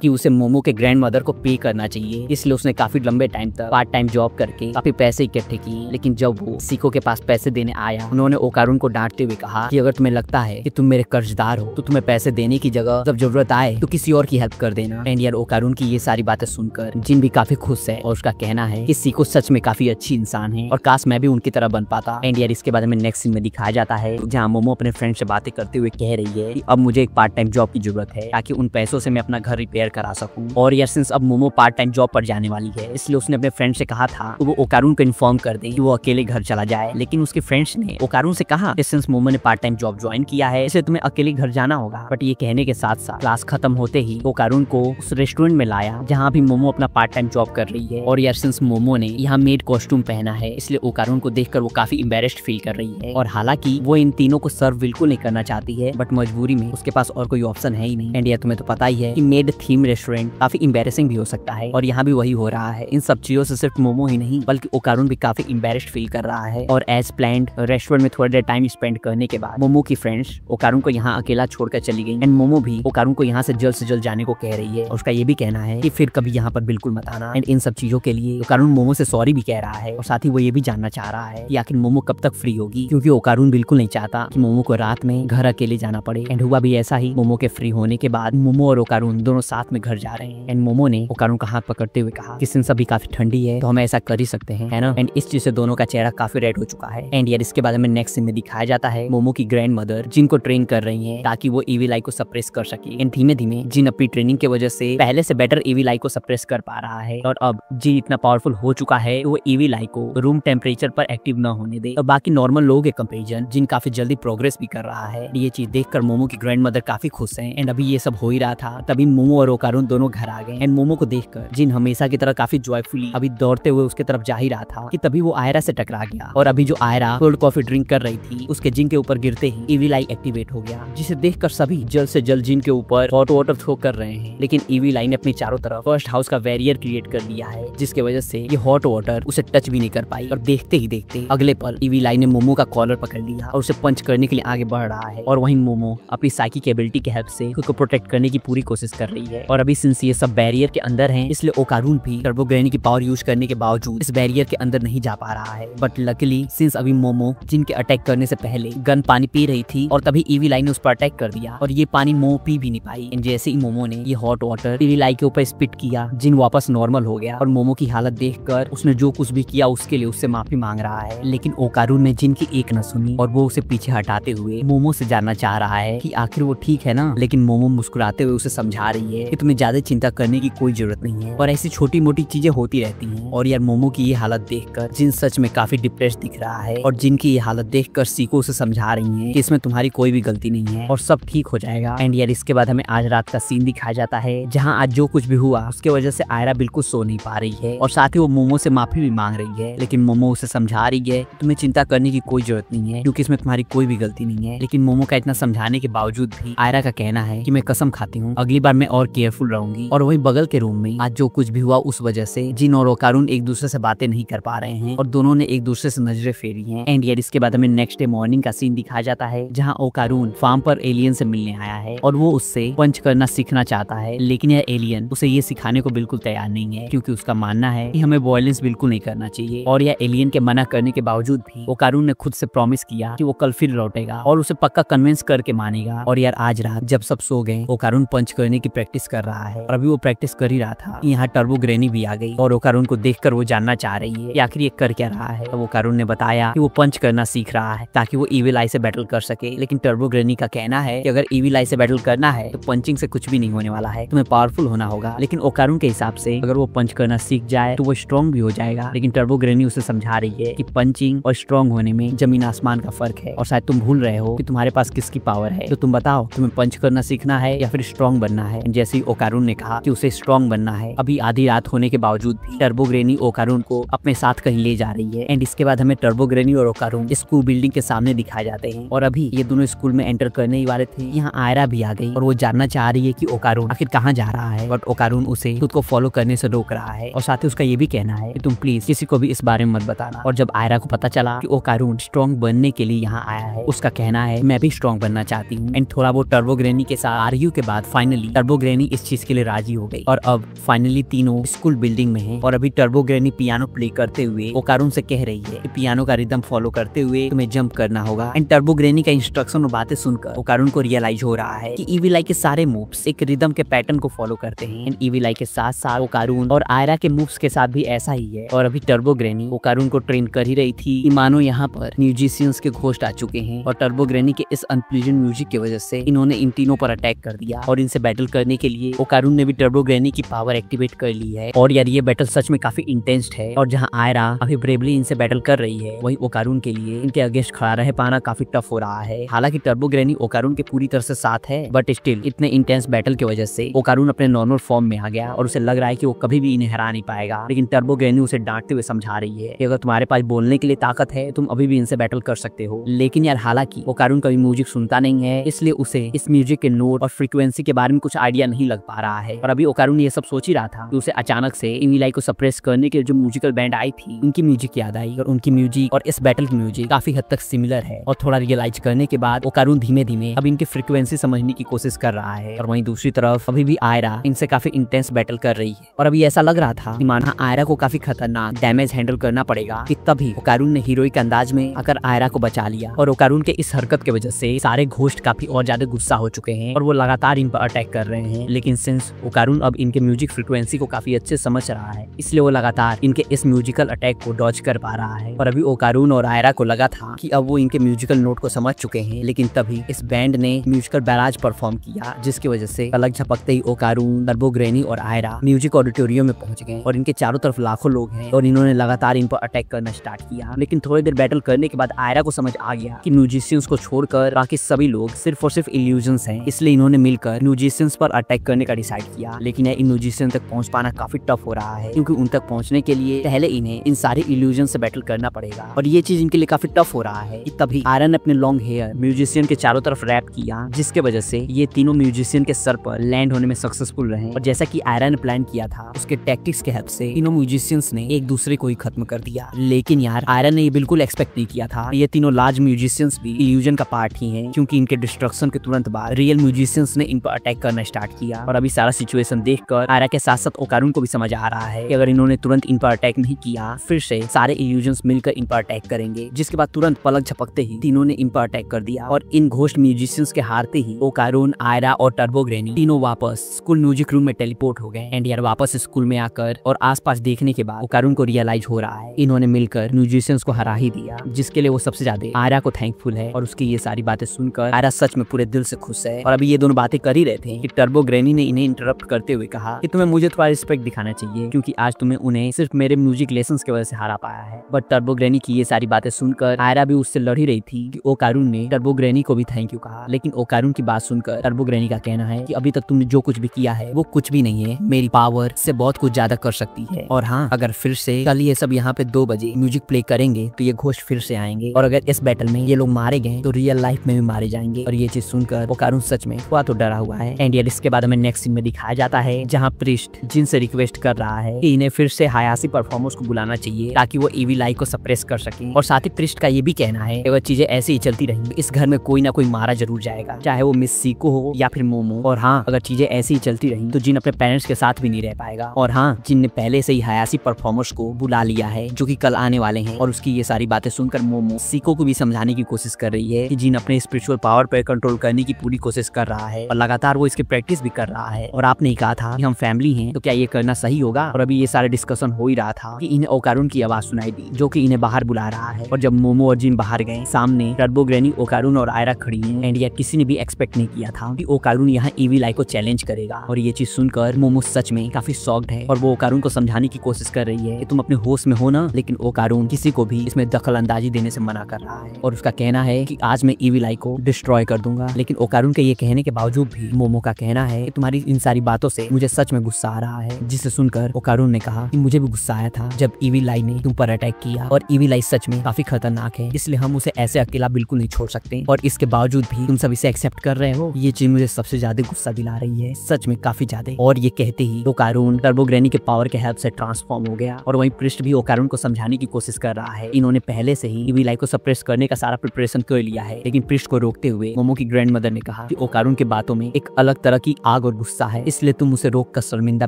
कि उसे मोमो के ग्रैंड मदर को पे करना चाहिए, इसलिए उसने काफी लंबे टाइम तक पार्ट टाइम जॉब करके काफी पैसे इकट्ठे किए। लेकिन जब वो सिको के पास पैसे देने आया, उन्होंने ओकारून को डांटते हुए कहा कि अगर तुम्हें लगता है कि तुम मेरे कर्जदार हो तो तुम्हें पैसे देने की जगह जब जरूरत आए तो किसी और की हेल्प कर देना। एंड यार ओकारून की ये सारी बातें सुनकर जिन भी काफी खुश है और उसका कहना है कि सिको सच में काफी अच्छी इंसान है और काश मैं भी उनकी तरह बन पाता। एंड यार इसके बाद में नेक्स्ट सीन में दिखाया जाता है जहाँ मोमो अपने फ्रेंड से बातें करते हुए कह रही है कि अब मुझे एक पार्ट टाइम जॉब की जरूरत है ताकि उन पैसों से मैं अपना घर रिपेयर करा सकूं। और यार सिंस अब मोमो पार्ट टाइम जॉब पर जाने वाली है, इसलिए उसने अपने फ्रेंड से कहा था तो वो ओकारून को इन्फॉर्म कर दे कि वो अकेले घर चला जाए। लेकिन उसके फ्रेंड्स ने ओकारून से कहा कि सिंस मोमो ने पार्ट टाइम जॉब ज्वाइन किया है इसलिए तुम्हें अकेले घर जाना होगा। बट ये कहने के साथ साथ क्लास खत्म होते ही ओकारून को उस रेस्टोरेंट में लाया जहाँ भी मोमो अपना पार्ट टाइम जॉब कर रही है। और यार सिंस मोमो ने यहाँ मेड कॉस्ट्यूम पहना है, इसलिए ओकारून को देखकर वो काफी एम्बैरेस्ड फील कर रही है। और हालांकि वो इन तीनों को सर्व बिल्कुल नहीं करना चाहती है, बट मजबूरी में उसके पास और कोई ऑप्शन है ही नहीं। एंड यार तुम्हें तो पता ही है कि मेड थीम रेस्टोरेंट काफी एम्बैरेसिंग भी हो सकता है और यहाँ भी वही हो रहा है। इन सब चीजों से सिर्फ मोमो ही नहीं बल्कि ओकारून भी काफी एम्बैरेस्ड फील कर रहा है। और एज प्लान्ड रेस्टोरेंट में थोड़ा देर टाइम स्पेंड करने के बाद मोमो की फ्रेंड्स ओकारून को यहाँ अकेला छोड़कर चली गई। एंड मोमो भी ओकारून को यहाँ से जल्द जाने को कह रही है और उसका ये भी कहना है कि फिर कभी यहाँ पर बिल्कुल मत आना। एंड इन सब चीजों के लिए ओकारून मोमो से सॉरी भी कह रहा है और साथ ही वो ये भी जानना चाह रहा है कि आखिर मोमो कब तक फ्री होगी, क्योंकि ओकारून बिल्कुल नहीं चाहता कि मोमो को रात में घर अकेले जाना पड़े। एंड हुआ भी ऐसा ही। मोमो के फ्री होने के बाद मोमो और ओकारून दोनों साथ में घर जा रहे हैं। एंड मोमो ने ओकारून का हाथ पकड़ते हुए कहा कि सिंस अभी काफी ठंडी है तो हम ऐसा कर ही सकते हैं, है ना। एंड इस चीज से दोनों का चेहरा काफी रेड हो चुका है। एंड यार इसके बाद में नेक्स्ट सीन में दिखाया जाता है मोमो की ग्रैंड मदर जिनको ट्रेन कर रही है ताकि वो ईविल आई को सप्रेस कर सके। एंड धीमे धीमे जिन अपनी ट्रेनिंग की वजह से पहले से बेटर ईविल आई को सप्रेस कर पा रहा है और अब जिन इतना पावरफुल हो चुका है वो ईविल आई को रूम टेम्परेचर पर एक्टिव न होने दे और बाकी नॉर्मल लोगों के कंपैरिजन जिन काफी जल्दी प्रोग्रेस भी कर रहा है। ये चीज देखकर मोमो की ग्रैंड मदर काफी खुश है। एंड अभी ये सब हो ही रहा था तभी मोमो और ओकारून दोनों घर आ गए। एंड मोमो को देखकर जिन हमेशा की तरह काफी जॉयफुली अभी दौड़ते हुए उसके तरफ जा ही रहा था कि तभी वो आयरा से टकरा गया। और अभी जो आयरा कोल्ड कॉफी ड्रिंक कर रही थी उसके जिन के ऊपर गिरते ही ईविल आई एक्टिवेट हो गया, जिसे देखकर सभी जल्द से जल्द जिन के ऊपर हॉट वाटर थ्रो कर रहे हैं। लेकिन ईविल आई ने अपनी चारों तरफ फर्स्ट हाउस का बैरियर क्रिएट कर दिया है, जिसके वजह से ये हॉट वाटर उसे टच भी नहीं कर पाई। और देखते ही देखते अगले पल ईविल आई ने मोमो का कॉलर पकड़ लिया और उसे पंच करने के लिए आगे बढ़ रहा है। और वहीं मोमो अपनी साइकिक एबिलिटी की हेल्प से खुद को प्रोटेक्ट करने की पूरी कोशिश कर रही है। और अभी सिंस ये सब बैरियर के अंदर हैं, इसलिए ओकारून भी टर्बो ग्रैनी की पावर यूज करने के बावजूद इस बैरियर के अंदर नहीं जा पा रहा है। बट लकीली सिंस अभी मोमो जिनके अटैक करने से पहले गन पानी पी रही थी और तभी ईविल आई ने उस पर अटैक कर दिया और ये पानी मोमो पी भी नहीं पाई। जैसे ही मोमो ने ये हॉट वाटर ईविल आई के ऊपर स्पिट किया, जिन वापस नॉर्मल हो गया और मोमो की हालत देखकर उसने जो कुछ भी किया उसके लिए उससे माफी मांग रहा है। लेकिन ओकारून ने जिन की एक न सुनी और वो उसे पीछे हटाते हुए मोमो से जानना चाह रहा है कि आखिर वो ठीक है ना। लेकिन मोमो मुस्कुराते हुए उसे समझा रही है कि तुम्हें ज्यादा चिंता करने की कोई जरूरत नहीं है और ऐसी छोटी मोटी चीजें होती रहती हैं। और यार मोमो की ये हालत देखकर जिन सच में काफी डिप्रेस दिख रहा है और जिनकी ये हालत देखकर सीको उसे समझा रही है कि इसमें तुम्हारी कोई भी गलती नहीं है और सब ठीक हो जाएगा। एंड यार इसके बाद हमें आज रात का सीन दिखाया जाता है जहाँ आज जो कुछ भी हुआ उसके वजह से आयरा बिल्कुल सो नहीं पा रही है और साथ ही वो मोमो से माफी भी मांग रही है। लेकिन मोमो उसे समझा रही है तुम्हें चिंता करने की कोई जरूरत नहीं है क्योंकि इसमें तुम्हारी कोई भी गलती नहीं है। लेकिन मोमो का इतना समझाने के बावजूद भी आयरा का कहना है कि मैं कसम खाती हूँ अगली बार मैं और केयरफुल रहूंगी। और वही बगल के रूम में आज जो कुछ भी हुआ उस वजह से जिन और ओकारून एक दूसरे से बातें नहीं कर पा रहे हैं और दोनों ने एक दूसरे से नजरें फेरी हैं। एंड यार इसके बाद हमें नेक्स्ट डे मॉर्निंग का सीन दिखाया जाता है जहाँ ओकारून फार्म पर एलियन से मिलने आया है और वो उससे पंच करना सीखना चाहता है। लेकिन यह एलियन उसे ये सिखाने को बिल्कुल तैयार नहीं है क्योंकि उसका मानना है कि हमें वायलेंस बिल्कुल नहीं करना चाहिए। और यह एलियन के मना करने के बावजूद भी ओकारून ने खुद से प्रॉमिस किया कि वो कल फिर लौटेगा और उसे पक्का कन्विंस करके मानेगा। और यार आज रात जब सब सो गए ओकारून पंच करने की प्रैक्टिस कर रहा है और अभी वो प्रैक्टिस कर ही रहा था यहाँ टर्बो ग्रैनी भी आ गई और ओकारून को देखकर वो जानना चाह रही है कि आखिर ये कर क्या रहा है। ओकारून ने बताया कि वो पंच करना सीख रहा है ताकि वो ईविल आई से बैटल कर सके। लेकिन टर्बो ग्रैनी का कहना है कि अगर ईविल आई से बैटल करना है तो पंचिंग से कुछ भी नहीं होने वाला है, तुम्हें पावरफुल होना होगा। लेकिन ओकारून के हिसाब से अगर वो पंच करना सीख जाए तो वो स्ट्रॉन्ग भी हो जाएगा। लेकिन टर्बो ग्रैनी उसे समझा रही है कि पंचिंग और स्ट्रॉन्ग होने में जमीन आसमान का फर्क है और शायद तुम भूल रहे हो कि तुम्हारे पास किसकी पावर है। तो तुम बताओ तुम्हें पंच करना सीखना है या फिर स्ट्रॉन्ग बनना है। जैसे ही ओकारून ने कहा कि उसे स्ट्रॉन्ग बनना है, अभी आधी रात होने के बावजूद भी टर्बो ग्रेनी ओकारून को अपने साथ कहीं ले जा रही है। एंड इसके बाद हमें टर्बो ग्रेनी और ओकारून स्कूल बिल्डिंग के सामने दिखाए जाते हैं और अभी ये दोनों स्कूल में एंटर करने ही वाले थे। यहाँ आयरा भी आ गई और वो जानना चाह रही है कि ओकारून आखिर कहाँ जा रहा है, बट ओकारून उसे खुद को फॉलो करने से रोक रहा है और साथ ही उसका ये भी कहना है कि तुम प्लीज किसी को भी इस बारे में मत बताना। और जब आयरा को पता चला कि ओकारून स्ट्रॉन्ग बनने के लिए यहाँ आया है, उसका कहना है मैं भी स्ट्रॉन्ग बनना चाहती हूँ। एंड थोड़ा बहुत टर्बो ग्रेनी के साथ आर्ग्यू के बाद फाइनली टर्बो ग्रेनी इस चीज के लिए राजी हो गई और अब फाइनली तीनों स्कूल बिल्डिंग में हैं। और अभी टर्बो ग्रेनी पियानो प्ले करते हुए ओकारून से कह रही है कि पियानो का रिदम फॉलो करते हुए तुम्हें जंप करना होगा। एंड टर्बो ग्रेनी का इंस्ट्रक्शन और बातें सुनकर ओकारून को रियलाइज हो रहा है कि ईवी आई के सारे मूव्स एक रिदम के पैटर्न को फॉलो करते हैं। एंड ईवी आई के साथ साथ ओकारून और आयरा के मूव्स के साथ भी ऐसा ही है। और अभी टर्बो ग्रेनी ओकारून को ट्रेन कर ही रही थी कि मानो यहाँ पर म्यूजिशियंस के घोस्ट आ चुके हैं और टर्बो ग्रेनी के इस अनप्लीजेंट म्यूजिक की वजह से इन्होंने इन तीनों पर अटैक कर दिया। और इनसे बैटल करने के लिए ओकारून ने भी टर्बो ग्रेनी की पावर एक्टिवेट कर ली है। और यार ये बैटल सच में काफी इंटेंस है और जहाँ आयरा अभी ब्रेवली इनसे बैटल कर रही है, वही ओकारून के लिए इनके अगेंस्ट खड़ा रह पाना काफी टफ हो रहा है। हालांकि टर्बो ग्रेनी ओकारून के पूरी तरह से साथ है, बट स्टिल इतने इंटेंस बैटल की वजह से ओकारून अपने नॉर्मल फॉर्म में आ गया और उसे लग रहा है कि वो कभी भी इन्हें हरा नहीं पाएगा। लेकिन टर्बो ग्रेनी उसे डांटते हुए समझा रही है कि अगर तुम्हारे पास बोलने के लिए ताकत है तुम अभी भी इनसे बैटल कर सकते हो। लेकिन यार हालांकि ओकारून कभी म्यूजिक सुनता नहीं है, इसलिए उसे इस म्यूजिक के नोट और फ्रीक्वेंसी के बारे में कुछ आइडिया नहीं लग पा रहा है। और अभी ओकारून ये सब सोच ही रहा था कि उसे अचानक से ईवी आई को सप्रेस करने के जो म्यूजिकल बैंड आई थी उनकी म्यूजिक याद आई और उनकी म्यूजिक और इस बैटल की म्यूजिक काफी हद तक सिमिलर है। और थोड़ा रियलाइज करने के बाद ओकारून धीमे धीमे अब इनकी फ्रीक्वेंसी समझने की कोशिश कर रहा है। और वहीं दूसरी तरफ अभी भी आयरा इनसे काफी इंटेंस बैटल कर रही है और अभी ऐसा लग रहा था कि माना आयरा को काफी खतरनाक डैमेज हैंडल करना पड़ेगा कि तभी ओकारून ने हीरोइक अंदाज में आकर आयरा को बचा लिया। और ओकारून के इस हरकत की वजह से सारे घोस्ट काफी और ज्यादा गुस्सा हो चुके हैं और वो लगातार इन पर अटैक कर रहे हैं। लेकिन सिंस ओकारून अब इनके म्यूजिक फ्रीक्वेंसी को काफी अच्छे समझ रहा है, इसलिए वो लगातार इनके इस म्यूजिकल अटैक को डॉज कर पा रहा है। और अभी ओकारून और आयरा को लगा था कि अब वो इनके म्यूजिकल नोट को समझ चुके हैं, लेकिन तभी इस बैंड ने म्यूजिकल बैराज परफॉर्म किया, जिसकी वजह से अलग झपकते ही ओकारून, टर्बो ग्रेनी और आयरा म्यूजिक ऑडिटोरियम में पहुंच गए और इनके चारों तरफ लाखों लोग हैं और इन्होंने लगातार इन पर अटैक करना स्टार्ट किया। लेकिन थोड़ी देर बैटल करने के बाद आयरा को समझ आ गया कि म्यूजिशियंस को छोड़कर बाकी सभी लोग सिर्फ और सिर्फ इल्यूजन्स हैं, इसलिए इन्होंने मिलकर म्यूजिशियंस पर अटैक करने का डिसाइड किया। लेकिन इन म्यूजिशियन तक पहुंच पाना काफी टफ हो रहा है, क्योंकि उन तक पहुंचने के लिए पहले इन्हें इन सारे इल्यूजन से बैटल करना पड़ेगा और ये चीज इनके लिए काफी टफ हो रहा है। कि तभी आयरन ने अपने लॉन्ग हेयर म्यूजिशियन के चारों तरफ रैप किया, जिसके वजह से ये तीनों म्यूजिशियन के सर पर लैंड होने में सक्सेसफुल रहे। और जैसा कि आयरन ने प्लान किया था, उसके टैक्टिक्स के हेल्प से तीनों म्यूजिशियंस ने एक दूसरे को ही खत्म कर दिया। लेकिन यार आयरन ने ये बिल्कुल एक्सपेक्ट नहीं किया था ये तीनों लार्ज म्यूजिशियंस भी इल्यूजन का पार्ट ही हैं, क्योंकि इनके डिस्ट्रक्शन के तुरंत बाद रियल म्यूजिशियंस ने इन पर अटैक करना स्टार्ट किया। और अभी सारा सिचुएशन देखकर आयरा के साथ साथ ओकारून को भी समझ आ रहा है कि अगर इन्होंने तुरंत इन पर अटैक नहीं किया, फिर से सारे इल्यूजन्स मिलकर इन पर अटैक करेंगे। जिसके बाद तुरंत पलक झपकते ही तीनों ने इन पर अटैक कर दिया और इन घोस्ट म्यूजिशियंस के हारते ही ओकारून, आयरा और टर्बो ग्रेनी तीनों वापस स्कूल म्यूजिक रूम में टेलीपोर्ट हो गए। एंड यार वापस स्कूल में आकर और आसपास देखने के बाद ओकारून को रियलाइज हो रहा है इन्होंने मिलकर म्यूजिशियंस को हरा ही दिया, जिसके लिए वो सबसे ज्यादा आयरा को थैंकफुल है। और उसकी ये सारी बातें सुनकर आयरा सच में पूरे दिल से खुश है। और अभी ये दोनों बातें कर ही रहे थे कि टर्बो ग्रेनी ने इन्हें इंटरप्ट करते हुए कहा कि तुम्हें मुझे थोड़ा रिस्पेक्ट दिखाना चाहिए, क्योंकि आज तुम्हें उन्हें सिर्फ मेरे म्यूजिक लेसन्स की वजह से हारा पाया है। बट टर्बो ग्रेनी की ये सारी बातें सुनकर आयरा भी उससे लड़ ही रही थी कि ओकारून ने टर्बो ग्रेनी को भी थैंक यू कहा। लेकिन ओकारून की बात सुनकर टर्बो ग्रेनी का कहना है कि अभी तक तुमने जो कुछ भी किया है वो कुछ भी नहीं है, मेरी पावर से बहुत कुछ ज्यादा कर सकती है। और हाँ, अगर फिर से कल ये सब यहाँ पे 2 बजे म्यूजिक प्ले करेंगे तो ये घोस्ट फिर से आएंगे, और अगर इस बैटल में ये लोग मारे गए तो रियल लाइफ में भी मारे जाएंगे। और ये चीज सुनकर ओकारून सच में थोड़ा तो डरा हुआ है। एंड यार इसके बाद हमें नेक्स्ट सीन में दिखाया जाता है जहाँ प्रिस्ट जिन से रिक्वेस्ट कर रहा है कि इन्हें फिर से हायासी परफॉर्मर्स को बुलाना चाहिए ताकि वो ईवी आई को सप्रेस कर सके। और साथ ही प्रिस्ट का ये भी कहना है कि अगर चीजें ऐसे ही चलती रहेंगी इस घर में कोई ना कोई मारा जरूर जाएगा, चाहे वो मिस सीको हो या फिर मोमो। और हाँ, अगर चीजें ऐसे ही चलती रही तो जिन अपने पेरेंट्स के साथ भी नहीं रह पाएगा। और हाँ, जिन ने पहले से ही हायासी परफॉर्मर्स को बुला लिया है जो कि कल आने वाले हैं। और उसकी ये सारी बातें सुनकर मोमो सीको को भी समझाने की कोशिश कर रही है कि जिन अपने स्पिरिचुअल पावर पर कंट्रोल करने की पूरी कोशिश कर रहा है और लगातार वो इसकी प्रैक्टिस भी कर रहा है। और आपने कहा था कि हम फैमिली हैं, तो क्या ये करना सही होगा? और अभी ये सारे डिस्कशन हो ही रहा था कि इन्हें ओकारून की आवाज सुनाई दी जो कि इन्हें बाहर बुला रहा है। और जब मोमो और जिन बाहर गए, सामने टर्बो ग्रेनी, ओकारून और आयरा खड़ी हैं। एंड यार किसी ने भी एक्सपेक्ट नहीं किया था कि ओकारून यहाँ ईवी आई को चैलेंज करेगा। और ये चीज सुनकर मोमो सच में काफी शॉक्ड है और वो ओकारून को समझाने की कोशिश कर रही है कि तुम अपने होश में हो ना। लेकिन ओकारून किसी को भी इसमें दखल अंदाजी देने से मना कर रहा है और उसका कहना है कि आज मैं ईवी आई को डिस्ट्रॉय कर दूंगा। लेकिन ओकारून के ये कहने के बावजूद भी मोमो का कहना है कि तुम्हारी इन सारी बातों से मुझे सच में गुस्सा आ रहा है। जिसे सुनकर ओकारुन ने कहा कि मुझे भी गुस्सा आया था जब इविल आई ने तुम पर अटैक किया, और इविल आई सच में काफी खतरनाक है, इसलिए हम उसे ऐसे अकेला बिल्कुल नहीं छोड़ सकते, और इसके बावजूद भी तुम सब इसे एक्सेप्ट कर रहे हो। ये चीज मुझे सबसे ज्यादा गुस्सा दिला रही है, सच में काफी ज्यादा। और ये कहते ही ओकारुन टर्बो ग्रैनी के पावर के हेल्प से ट्रांसफॉर्म हो गया, और वहीं पृष्ठ भी ओकारुन को समझाने की कोशिश कर रहा है। इन्होंने पहले से ही इविल आई को सप्रेस करने का सारा प्रिपरेशन कर लिया है, लेकिन पृष्ठ को रोकते हुए मोमो की ग्रैंडमदर ने कहा कि ओकारुन के बातों में एक अलग तरह की आग और गुस्सा है, इसलिए तुम उसे रोक कर शर्मिंदा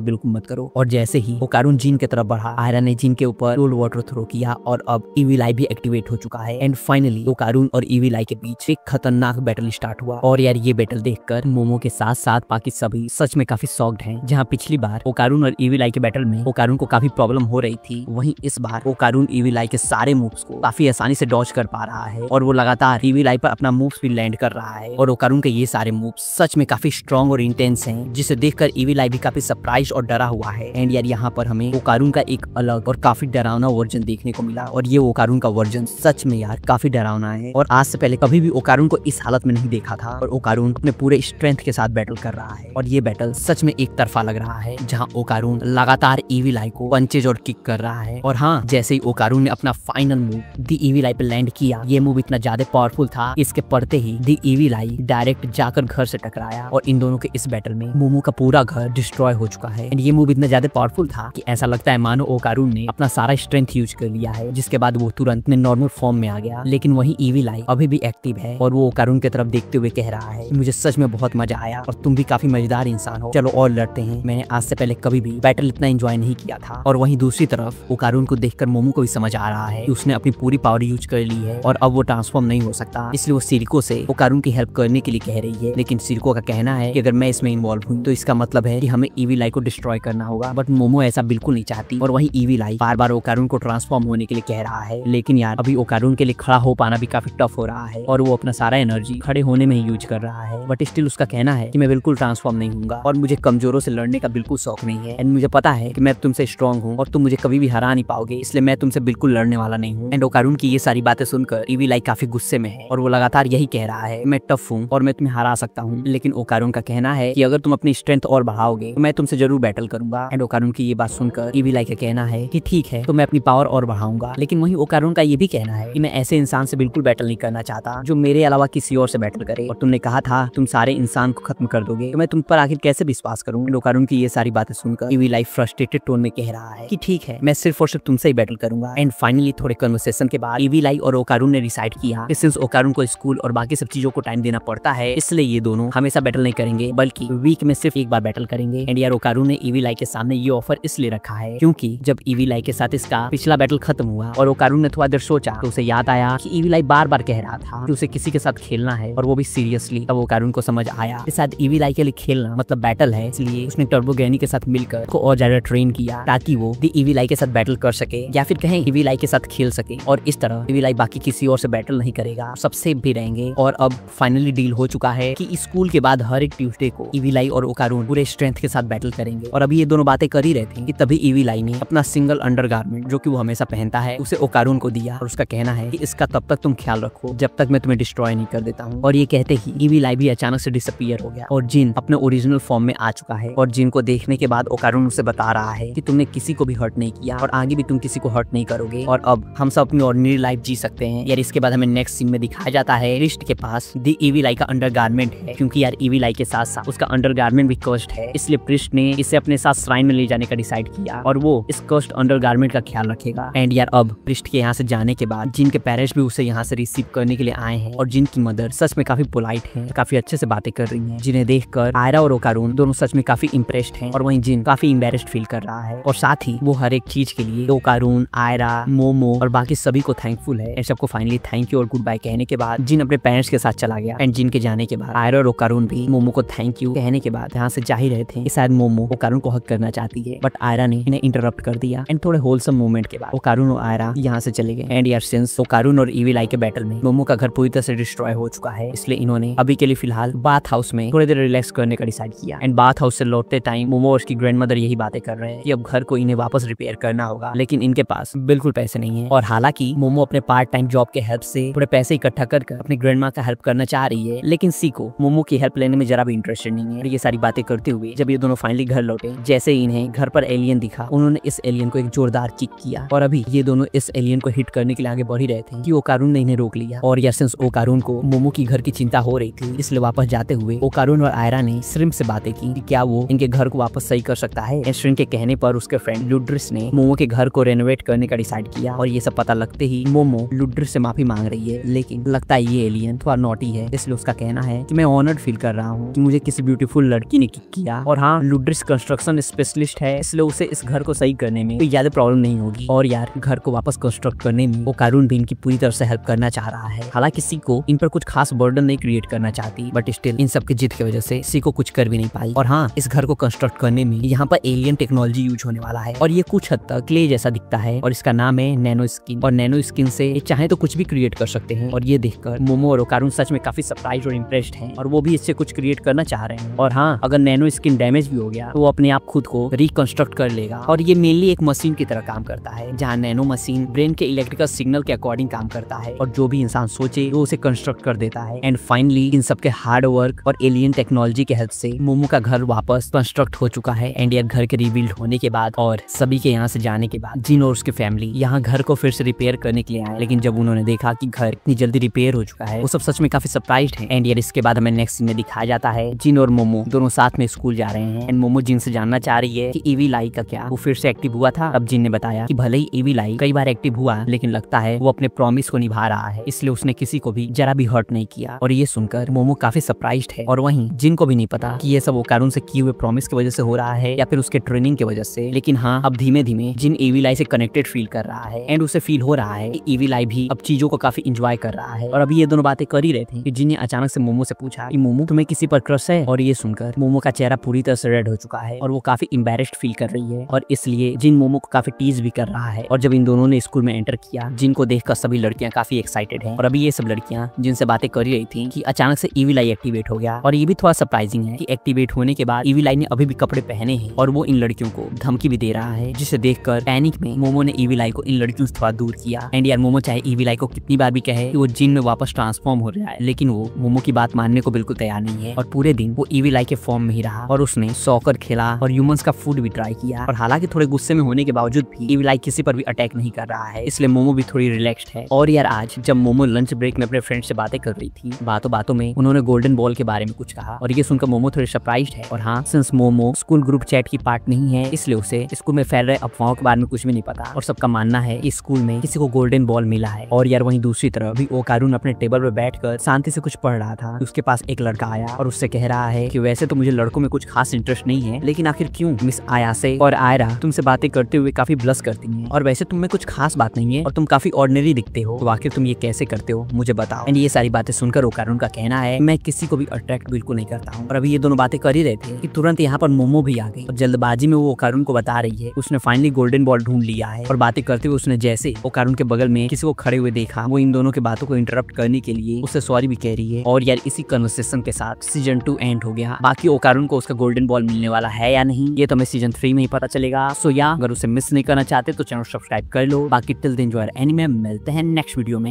बिल्कुल मत करो। और जैसे ही ओकारुन जिन की तरफ बढ़ा, आयरा ने जिन के ऊपर रोल वाटर थ्रो किया, और अब इविल आई भी एक्टिवेट हो चुका है। एंड फाइनली ओकारुन और इविल आई के बीच एक खतरनाक बैटल स्टार्ट हुआ। और यार ये बैटल देखकर मोमो के साथ साथ बाकी सभी सच में काफी शॉक्ड हैं। जहां पिछली बार ओकारुन और इविल आई के बैटल में ओकारुन को काफी प्रॉब्लम हो रही थी, वहीं इस बार ओकारुन इविल आई के सारे मूव्स को काफी आसानी से डॉज कर पा रहा है, और वो लगातार इविल आई पर अपना मूव्स भी लैंड कर रहा है। और ओकारुन के ये सारे मूव्स सच में काफी स्ट्रॉन्ग और इंटेंस हैं, जिसे देखकर इविल आई भी काफी सरप्राइज और डरा हुआ है। एंड यार यहाँ पर हमें ओकारुन का एक अलग और काफी डरावना वर्जन देखने को मिला, और ये ओकारुन का वर्जन सच में यार काफी डरावना है, और आज से पहले कभी भी ओकारुन को इस हालत में नहीं देखा था। और ओकारुन अपने पूरे स्ट्रेंथ के साथ बैटल कर रहा है, और ये बैटल सच में एक तरफा लग रहा है, जहाँ ओकारुन लगातार इविल आई को पंचेज और किक कर रहा है। और हाँ, जैसे ही ओकारुन ने अपना फाइनल मूव दी इविल आई पे लैंड किया, ये मूव इतना ज्यादा पावरफुल था, इसके पड़ते ही दी इविल आई डायरेक्ट जाकर घर से टकराया, और इन दोनों के इस बैटल में मोमो का पूरा घर डिस्ट्रॉय हो चुका है। एंड ये मूव इतना ज्यादा पावरफुल था कि ऐसा लगता है मानो ओकारुन ने अपना सारा स्ट्रेंथ यूज कर लिया है, जिसके बाद वो तुरंत नॉर्मल फॉर्म में आ गया। लेकिन वही इविल आई अभी भी एक्टिव है, और वो ओकारुन की तरफ देखते हुए कह रहा है, मुझे सच में बहुत मजा आया, और तुम भी काफी मजेदार इंसान हो, चलो और लड़ते हैं। मैंने आज से पहले कभी भी बैटल इतना एंजॉय नहीं किया था। और वहीं दूसरी तरफ ओकारुन को देखकर मोमो को भी समझ आ रहा है कि उसने अपनी पूरी पावर यूज कर ली है, और अब वो ट्रांसफॉर्म नहीं हो सकता, इसलिए वो सिरिको से ओकारुन की हेल्प करने के लिए कह रही है। लेकिन सिरिको का कहना है कि अगर मैं इसमें इन्वॉल्व हुई तो इसका मतलब है कि हमें इविल आई को डिस्ट्रॉय करना होगा, बट मोमो ऐसा बिल्कुल नहीं चाहती। और वहीं इविल आई बार बार ओकारुन को ट्रांसफॉर्म होने के लिए कह रहा है, लेकिन यार अभी ओकारुन के लिए खड़ा हो पाना भी काफी टफ हो रहा है, और वो अपना सारा एनर्जी खड़े होने में ही यूज कर रहा है। बट स्टिल उसका कहना है कि मैं बिल्कुल ट्रांसफॉर्म नहीं हूँ, और मुझे कमजोरों से लड़ने का बिल्कुल शौक नहीं है, एंड मुझे पता है कि मैं तुमसे स्ट्रॉन्ग हूँ और तुम मुझे कभी भी हरा नहीं पाओगे, इसलिए मैं तुमसे बिल्कुल लड़ने वाला नहीं हूँ। एंड ओकारुन की ये सारी बातें सुनकर इविल आई काफी गुस्से में है, और वो लगातार यही कह रहा है मैं टफ हूँ और मैं तुम्हें हरा सकता हूँ। लेकिन ओकारुन का कहना है कि अगर तुम अपनी स्ट्रेंथ और बढ़ाओगे तो मैं तुमसे जरूर बैटल करूंगा। एंड ओकारुन की ये बात सुनकर इविल आई का कहना है कि ठीक है, तो मैं अपनी पावर और बढ़ाऊंगा। लेकिन वहीं ओकारुन का ये भी कहना है कि मैं ऐसे इंसान से बिल्कुल बैटल नहीं करना चाहता जो मेरे अलावा किसी और से बैटल करे, और तुमने कहा था तुम सारे इंसान को खत्म कर दोगे, तो मैं तुम पर आखिर कैसे विश्वास करूं। एंड ओकारुन की ये सारी बातें सुनकर इविल आई फ्रस्ट्रेटेड टोन में कह रहा है कि ठीक है, मैं सिर्फ और सिर्फ तुमसे ही बैटल करूंगा। एंड फाइनली थोड़े कन्वर्सेशन के बाद इविल आई और ओकारुन ने डिसाइड किया कि सिंस ओकारुन को स्कूल और बाकी सब चीजों को टाइम देना पड़ता है, इसलिए ये दोनों हमेशा बैटल नहीं करेंगे, बल्कि वीक में सिर्फ एक बार बैटल करेंगे। एंड यार ओकारुन ने इविल आई के सामने ये ऑफर इसलिए रखा है क्योंकि जब इविल आई के साथ इसका पिछला बैटल खत्म हुआ और ओकारुन ने थोड़ा देर सोचा, तो उसे याद आया कि इविल आई बार बार कह रहा था कि उसे किसी के साथ खेलना है, और वो भी सीरियसली। तब ओकारुन को समझ आया कि शायद इविल आई के लिए खेलना मतलब बैटल है, इसलिए उसने टर्बो ग्रैनी के साथ मिलकर को और ज्यादा ट्रेन किया ताकि वो दी इविल आई के साथ बैटल कर सके, या फिर कहें इविल आई के साथ खेल सके। और इस तरह इविल आई बाकी किसी और से बैटल नहीं करेगा, सब सेफ भी रहेंगे। और अब फाइनली डील हो चुका है कि स्कूल के बाद हर एक ट्यूसडे को इविल आई और ओकारुन पूरे स्ट्रेंथ के साथ बैटल करेंगे। और अभी ये दोनों बातें कर ही रहे थे कि तभी इविल आई ने अपना सिंगल अंडरगारमेंट जो कि वो हमेशा पहनता है उसे ओकारुन को दिया, और उसका कहना है कि इसका तब तक तुम ख्याल रखो जब तक मैं तुम्हें डिस्ट्रॉय नहीं कर देता हूँ। और ये कहते ही इविल आई भी अचानक से डिसअपीयर हो गया, और जिन अपने ओरिजिनल फॉर्म में आ चुका है। और जिन को देखने के बाद ओकारुन उसे बता रहा है कि तुमने किसी को भी हर्ट नहीं किया, और आगे भी तुम किसी को हर्ट नहीं करोगे, और अब हम सब अपनी ऑर्डिनरी लाइफ जी सकते हैं। यार इसके बाद हमें नेक्स्ट सीन में दिखाया जाता है रिस्ट के पास दी इविल आई का अंडरगारमेंट है, क्योंकि यार इविल आई के साथ साथ उसका अंडरगारमेंट भी कर्स्ड है, इसलिए प्रिस्ट ने इसे अपने साथ श्राइन में ले जाने का डिसाइड किया, और वो इस कर्स्ड अंडरगारमेंट का ख्याल रखेगा। एंड यार अब प्रिस्ट के यहाँ से जाने के बाद जिन के पेरेंट्स भी उसे यहाँ से रिसीव करने के लिए आए हैं, और जिन की मदर सच में काफी पोलाइट है, काफी अच्छे से बातें कर रही है, जिन्हें देखकर आयरा और ओकारुन दोनों सच में काफी इंप्रेस्ड हैं। और वहीं जिन काफी एम्बैरेस्ड फील कर रहा है, और साथ ही वो हर एक चीज के लिए ओकारुन, आयरा, मोमो और बाकी सभी को थैंकफुल है। सबको फाइनली थैंक यू और गुड बाय कहने के बाद जिन अपने पेरेंट्स के साथ चला गया। एंड जिन के जाने के बाद आयरा और ओकारुन भी मोमो को थैंक यू कहने के बाद यहाँ से जा ही रहे थे कि शायद मोमो ओकारुन को हक करना चाहती है, बट आयरा ने इन्हें इंटरप्ट कर दिया। एंड थोड़े होलसम मोमेंट के बाद ओकारुन और आयरा यहाँ से चले गए। एंड यार सिंस ओकारुन और इविल आई के बैटल में मोमो का घर पूरी तरह से डिस्ट्रॉय हो चुका है, इसलिए इन्होंने अभी के लिए फिलहाल बाथ हाउस में थोड़ी देर रिलैक्स करने का डिसाइड किया। एंड बाथ हाउस से लौटते टाइम मोमो और उसकी ग्रैंडमदर यही बातें कर रहे हैं कि अब घर को इन्हें वापस रिपेयर करना होगा, लेकिन इनके पास बिल्कुल पैसे नहीं है। और हालांकि मोमो अपने पार्ट टाइम जॉब के हेल्प से थोड़े पैसे इकट्ठा कर अपनी ग्रैंडमा का हेल्प करना चाह रही है, लेकिन को मोमो की हेल्प लेने में जरा भी इंटरेस्टेड नहीं है। ये सारी बातें करते हुए जब ये दोनों फाइनली घर लौटे, जैसे ही इन्हें घर पर एलियन दिखा, उन्होंने इस एलियन को एक जोरदार किक किया और अभी ये दोनों इस एलियन को हिट करने के लिए आगे बढ़ ही रहे थे कि ओकारून ने इन्हें रोक लिया। और यार सिंस ओकारून को मोमो की घर की चिंता हो रही थी, इसलिए वापस जाते हुए ओकारून और आयरा ने श्रिम्प से बातें की कि क्या वो इनके घर को वापस सही कर सकता है। श्रिम्प के कहने पर उसके फ्रेंड लुड्रिस ने मोमो के घर को रेनोवेट करने का डिसाइड किया और ये सब पता लगते ही मोमो लुड्रिस से माफी मांग रही है, लेकिन लगता है ये एलियन थोड़ा नॉटी है, इसलिए उसका कहना है कि मैं ऑनर्ड फील कर रहा हूँ कि मुझे किसी ब्यूटीफुल लड़की ने किक किया। और हाँ, लुड्रिस कंस्ट्रक्शन स्पेशलिस्ट है, इसलिए उसे इस घर को सही करने में कोई ज्यादा प्रॉब्लम नहीं होगी। और यार घर को वापस कंस्ट्रक्ट करने में ओकारून भी इनकी पूरी तरह से हेल्प करना चाह रहा है। हालांकि सीको इन पर कुछ खास बर्डन नहीं क्रिएट करना चाहती, बट स्टिल इन सब की जिद की वजह से सीको कुछ कर भी नहीं पाई। और हाँ, इस घर को कंस्ट्रक्ट करने में यहाँ पर एलियन टेक्नोलॉजी यूज होने वाला है और ये कुछ हद तक क्ले जैसा दिखता है और इसका नाम है नैनो स्किन। और नैनो स्किन से चाहे तो कुछ भी क्रिएट कर सकते हैं। और ये देखकर मोमो और ओकारून सच में काफी सरप्राइज और इम्प्रेस्ड हैं और वो भी इससे कुछ क्रिएट करना चाह रहे हैं। और हाँ, अगर नैनो स्किन डैमेज भी हो गया तो वो अपने आप खुद को रिकंस्ट्रक्ट कर लेगा। और ये मेनली एक मशीन की तरह काम करता है, जहाँ नैनो मशीन ब्रेन के इलेक्ट्रिकल सिग्नल के अकॉर्डिंग काम करता है और जो भी इंसान सोचे वो उसे कंस्ट्रक्ट कर देता है। एंड फाइनली इन सबके हार्ड वर्क और एलियन टेक्नोलॉजी के हेल्प से मोमो का घर वापस कंस्ट्रक्ट हो चुका है। एंड यार घर के रिबिल्ड होने के बाद और सभी के यहाँ से जाने के बाद जिन और उसके फैमिली यहाँ घर को फिर से रिपेयर करने के लिए आए, लेकिन जब उन्होंने देखा कि घर इतनी जल्दी रिपेयर हो चुका है, वो सब सच में काफी सरप्राइज्ड है। एंड यार इसके बाद हमें नेक्स्ट सीन में दिखाया जाता है जिन और मोमो दोनों साथ में स्कूल जा रहे हैं। एंड मोमो जिन से जानना चाह रही है कि ईवी लाई का क्या, वो फिर से एक्टिव हुआ था। अब जिन ने बताया कि भले ही ईवी लाई कई बार एक्टिव हुआ, लेकिन लगता है वो अपने प्रॉमिस को निभा रहा है, इसलिए उसने किसी को भी जरा भी हर्ट नहीं किया। और ये सुनकर मोमो काफी सरप्राइज्ड है। और वहीं जिन को भी नहीं पता कि ये सब ओकारून से किए हुए प्रॉमिस की वजह से हो रहा है या फिर उसके ट्रेनिंग की वजह से, लेकिन हाँ, अब धीमे धीमे जिन ईवी लाई से कनेक्टेड फील कर रहा है एंड उसे फील हो रहा है कि ईवी लाई भी अब चीजों को काफी इंजॉय कर रहा है। और अभी ये दोनों बातें कर ही रहे थे कि जिन ने अचानक से मोमो से पूछा कि मोमो तुम्हें किसी पर क्रश है। और ये सुनकर मोमो का चेहरा पूरी तरह से रेड हो चुका है और वो काफी एम्बैरेस्ड फील कर रही है और इसलिए जिन मोमो को काफी टीज भी कर रहा है। और जब इन दोनों ने स्कूल में एंटर किया, जिन को देखकर सभी लड़कियां काफी एक्साइटेड हैं। और अभी ये सब लड़कियां जिनसे बातें कर ही रही थी कि अचानक से ईवी लाई एक्टिवेट हो गया। और ये भी थोड़ा सरप्राइजिंग है कि एक्टिवेट होने के बाद ईवी लाई ने अभी भी कपड़े पहने हैं और वो इन लड़कियों को धमकी भी दे रहा है, जिसे देखकर पैनिक में मोमो ने ईवी लाई को इन लड़कियों से थोड़ा दूर किया। एंड यार मोमो चाहे ईवी लाई को कितनी बार भी कहे कि वो जिन में वापस ट्रांसफॉर्म हो रहा है, लेकिन वो मोमो की बात मानने को बिल्कुल तैयार नहीं है। और पूरे दिन वो ईवी लाई के फॉर्म में ही रहा और उसने सॉकर खेला और ह्यूमंस का फूड भी ट्राई किया। और हालांकि थोड़े गुस्से में होने के बावजूद भी ईवी लाई किसी पर भी अटैक नहीं कर रहा है, इसलिए मोमो भी थोड़ी रिलैक्स्ड है। और यार आज जब मोमो लंच ब्रेक में अपने फ्रेंड से बातें कर रही थी, बातों बातों में उन्होंने गोल्डन बॉल के बारे में कुछ कहा और ये सुनकर मोमो थोड़ी सरप्राइज्ड है। और हाँ, since momo school group chat की पार्ट नहीं है, इसलिए उसे स्कूल में फैल रहे अफवाहों के बारे में कुछ भी नहीं पता और सबका मानना है कि स्कूल में किसी को गोल्डन बॉल मिला है। और यार वहीं दूसरी तरफ भी ओकारून अपने टेबल पर बैठकर शांति से कुछ पढ़ रहा था। उसके पास एक लड़का आया और उससे कह रहा है कि वैसे तो मुझे लड़कों में कुछ खास इंटरेस्ट नहीं है, लेकिन आखिर क्यों मिस आयासे और आयरा तुमसे बातें करते हुए काफी ब्लश करती हैं और वैसे तुम में कुछ खास बात नहीं है और तुम काफी ऑर्डिनरी दिखते हो, तो आखिर तुम ये कैसे करते हो, मुझे बताओ। एंड ये सारी बातें सुनकर ओकारून का कहना है मैं किसी को भी अट्रैक्ट बिल्कुल नहीं करता हूँ। और अभी ये दोनों बातें कर ही रहे थे कि तुरंत यहाँ पर मोमो भी आ गई और जल्दबाजी में वो ओकारून को बता रही है उसने फाइनली गोल्डन बॉल ढूंढ लिया है। और बातें करते हुए उसने जैसे ओकारून के बगल में किसी को खड़े हुए देखा, वो इन दोनों की बातों को इंटरप्ट करने के लिए उससे सॉरी भी कह रही है। और यार इसी कन्वर्सेशन के साथ सीजन 2 एंड हो गया। बाकी ओकारून को उसका गोल्डन बॉल मिलने वाला है या नहीं, ये तो हमें सीजन 3 में ही पता चलेगा। सो या अगर उसे मिस नहीं करना चाहते तो चैनल सब्सक्राइब कर लो। बाकी टिल देन एंजॉय एनीमे, मिलते हैं नेक्स्ट वीडियो में।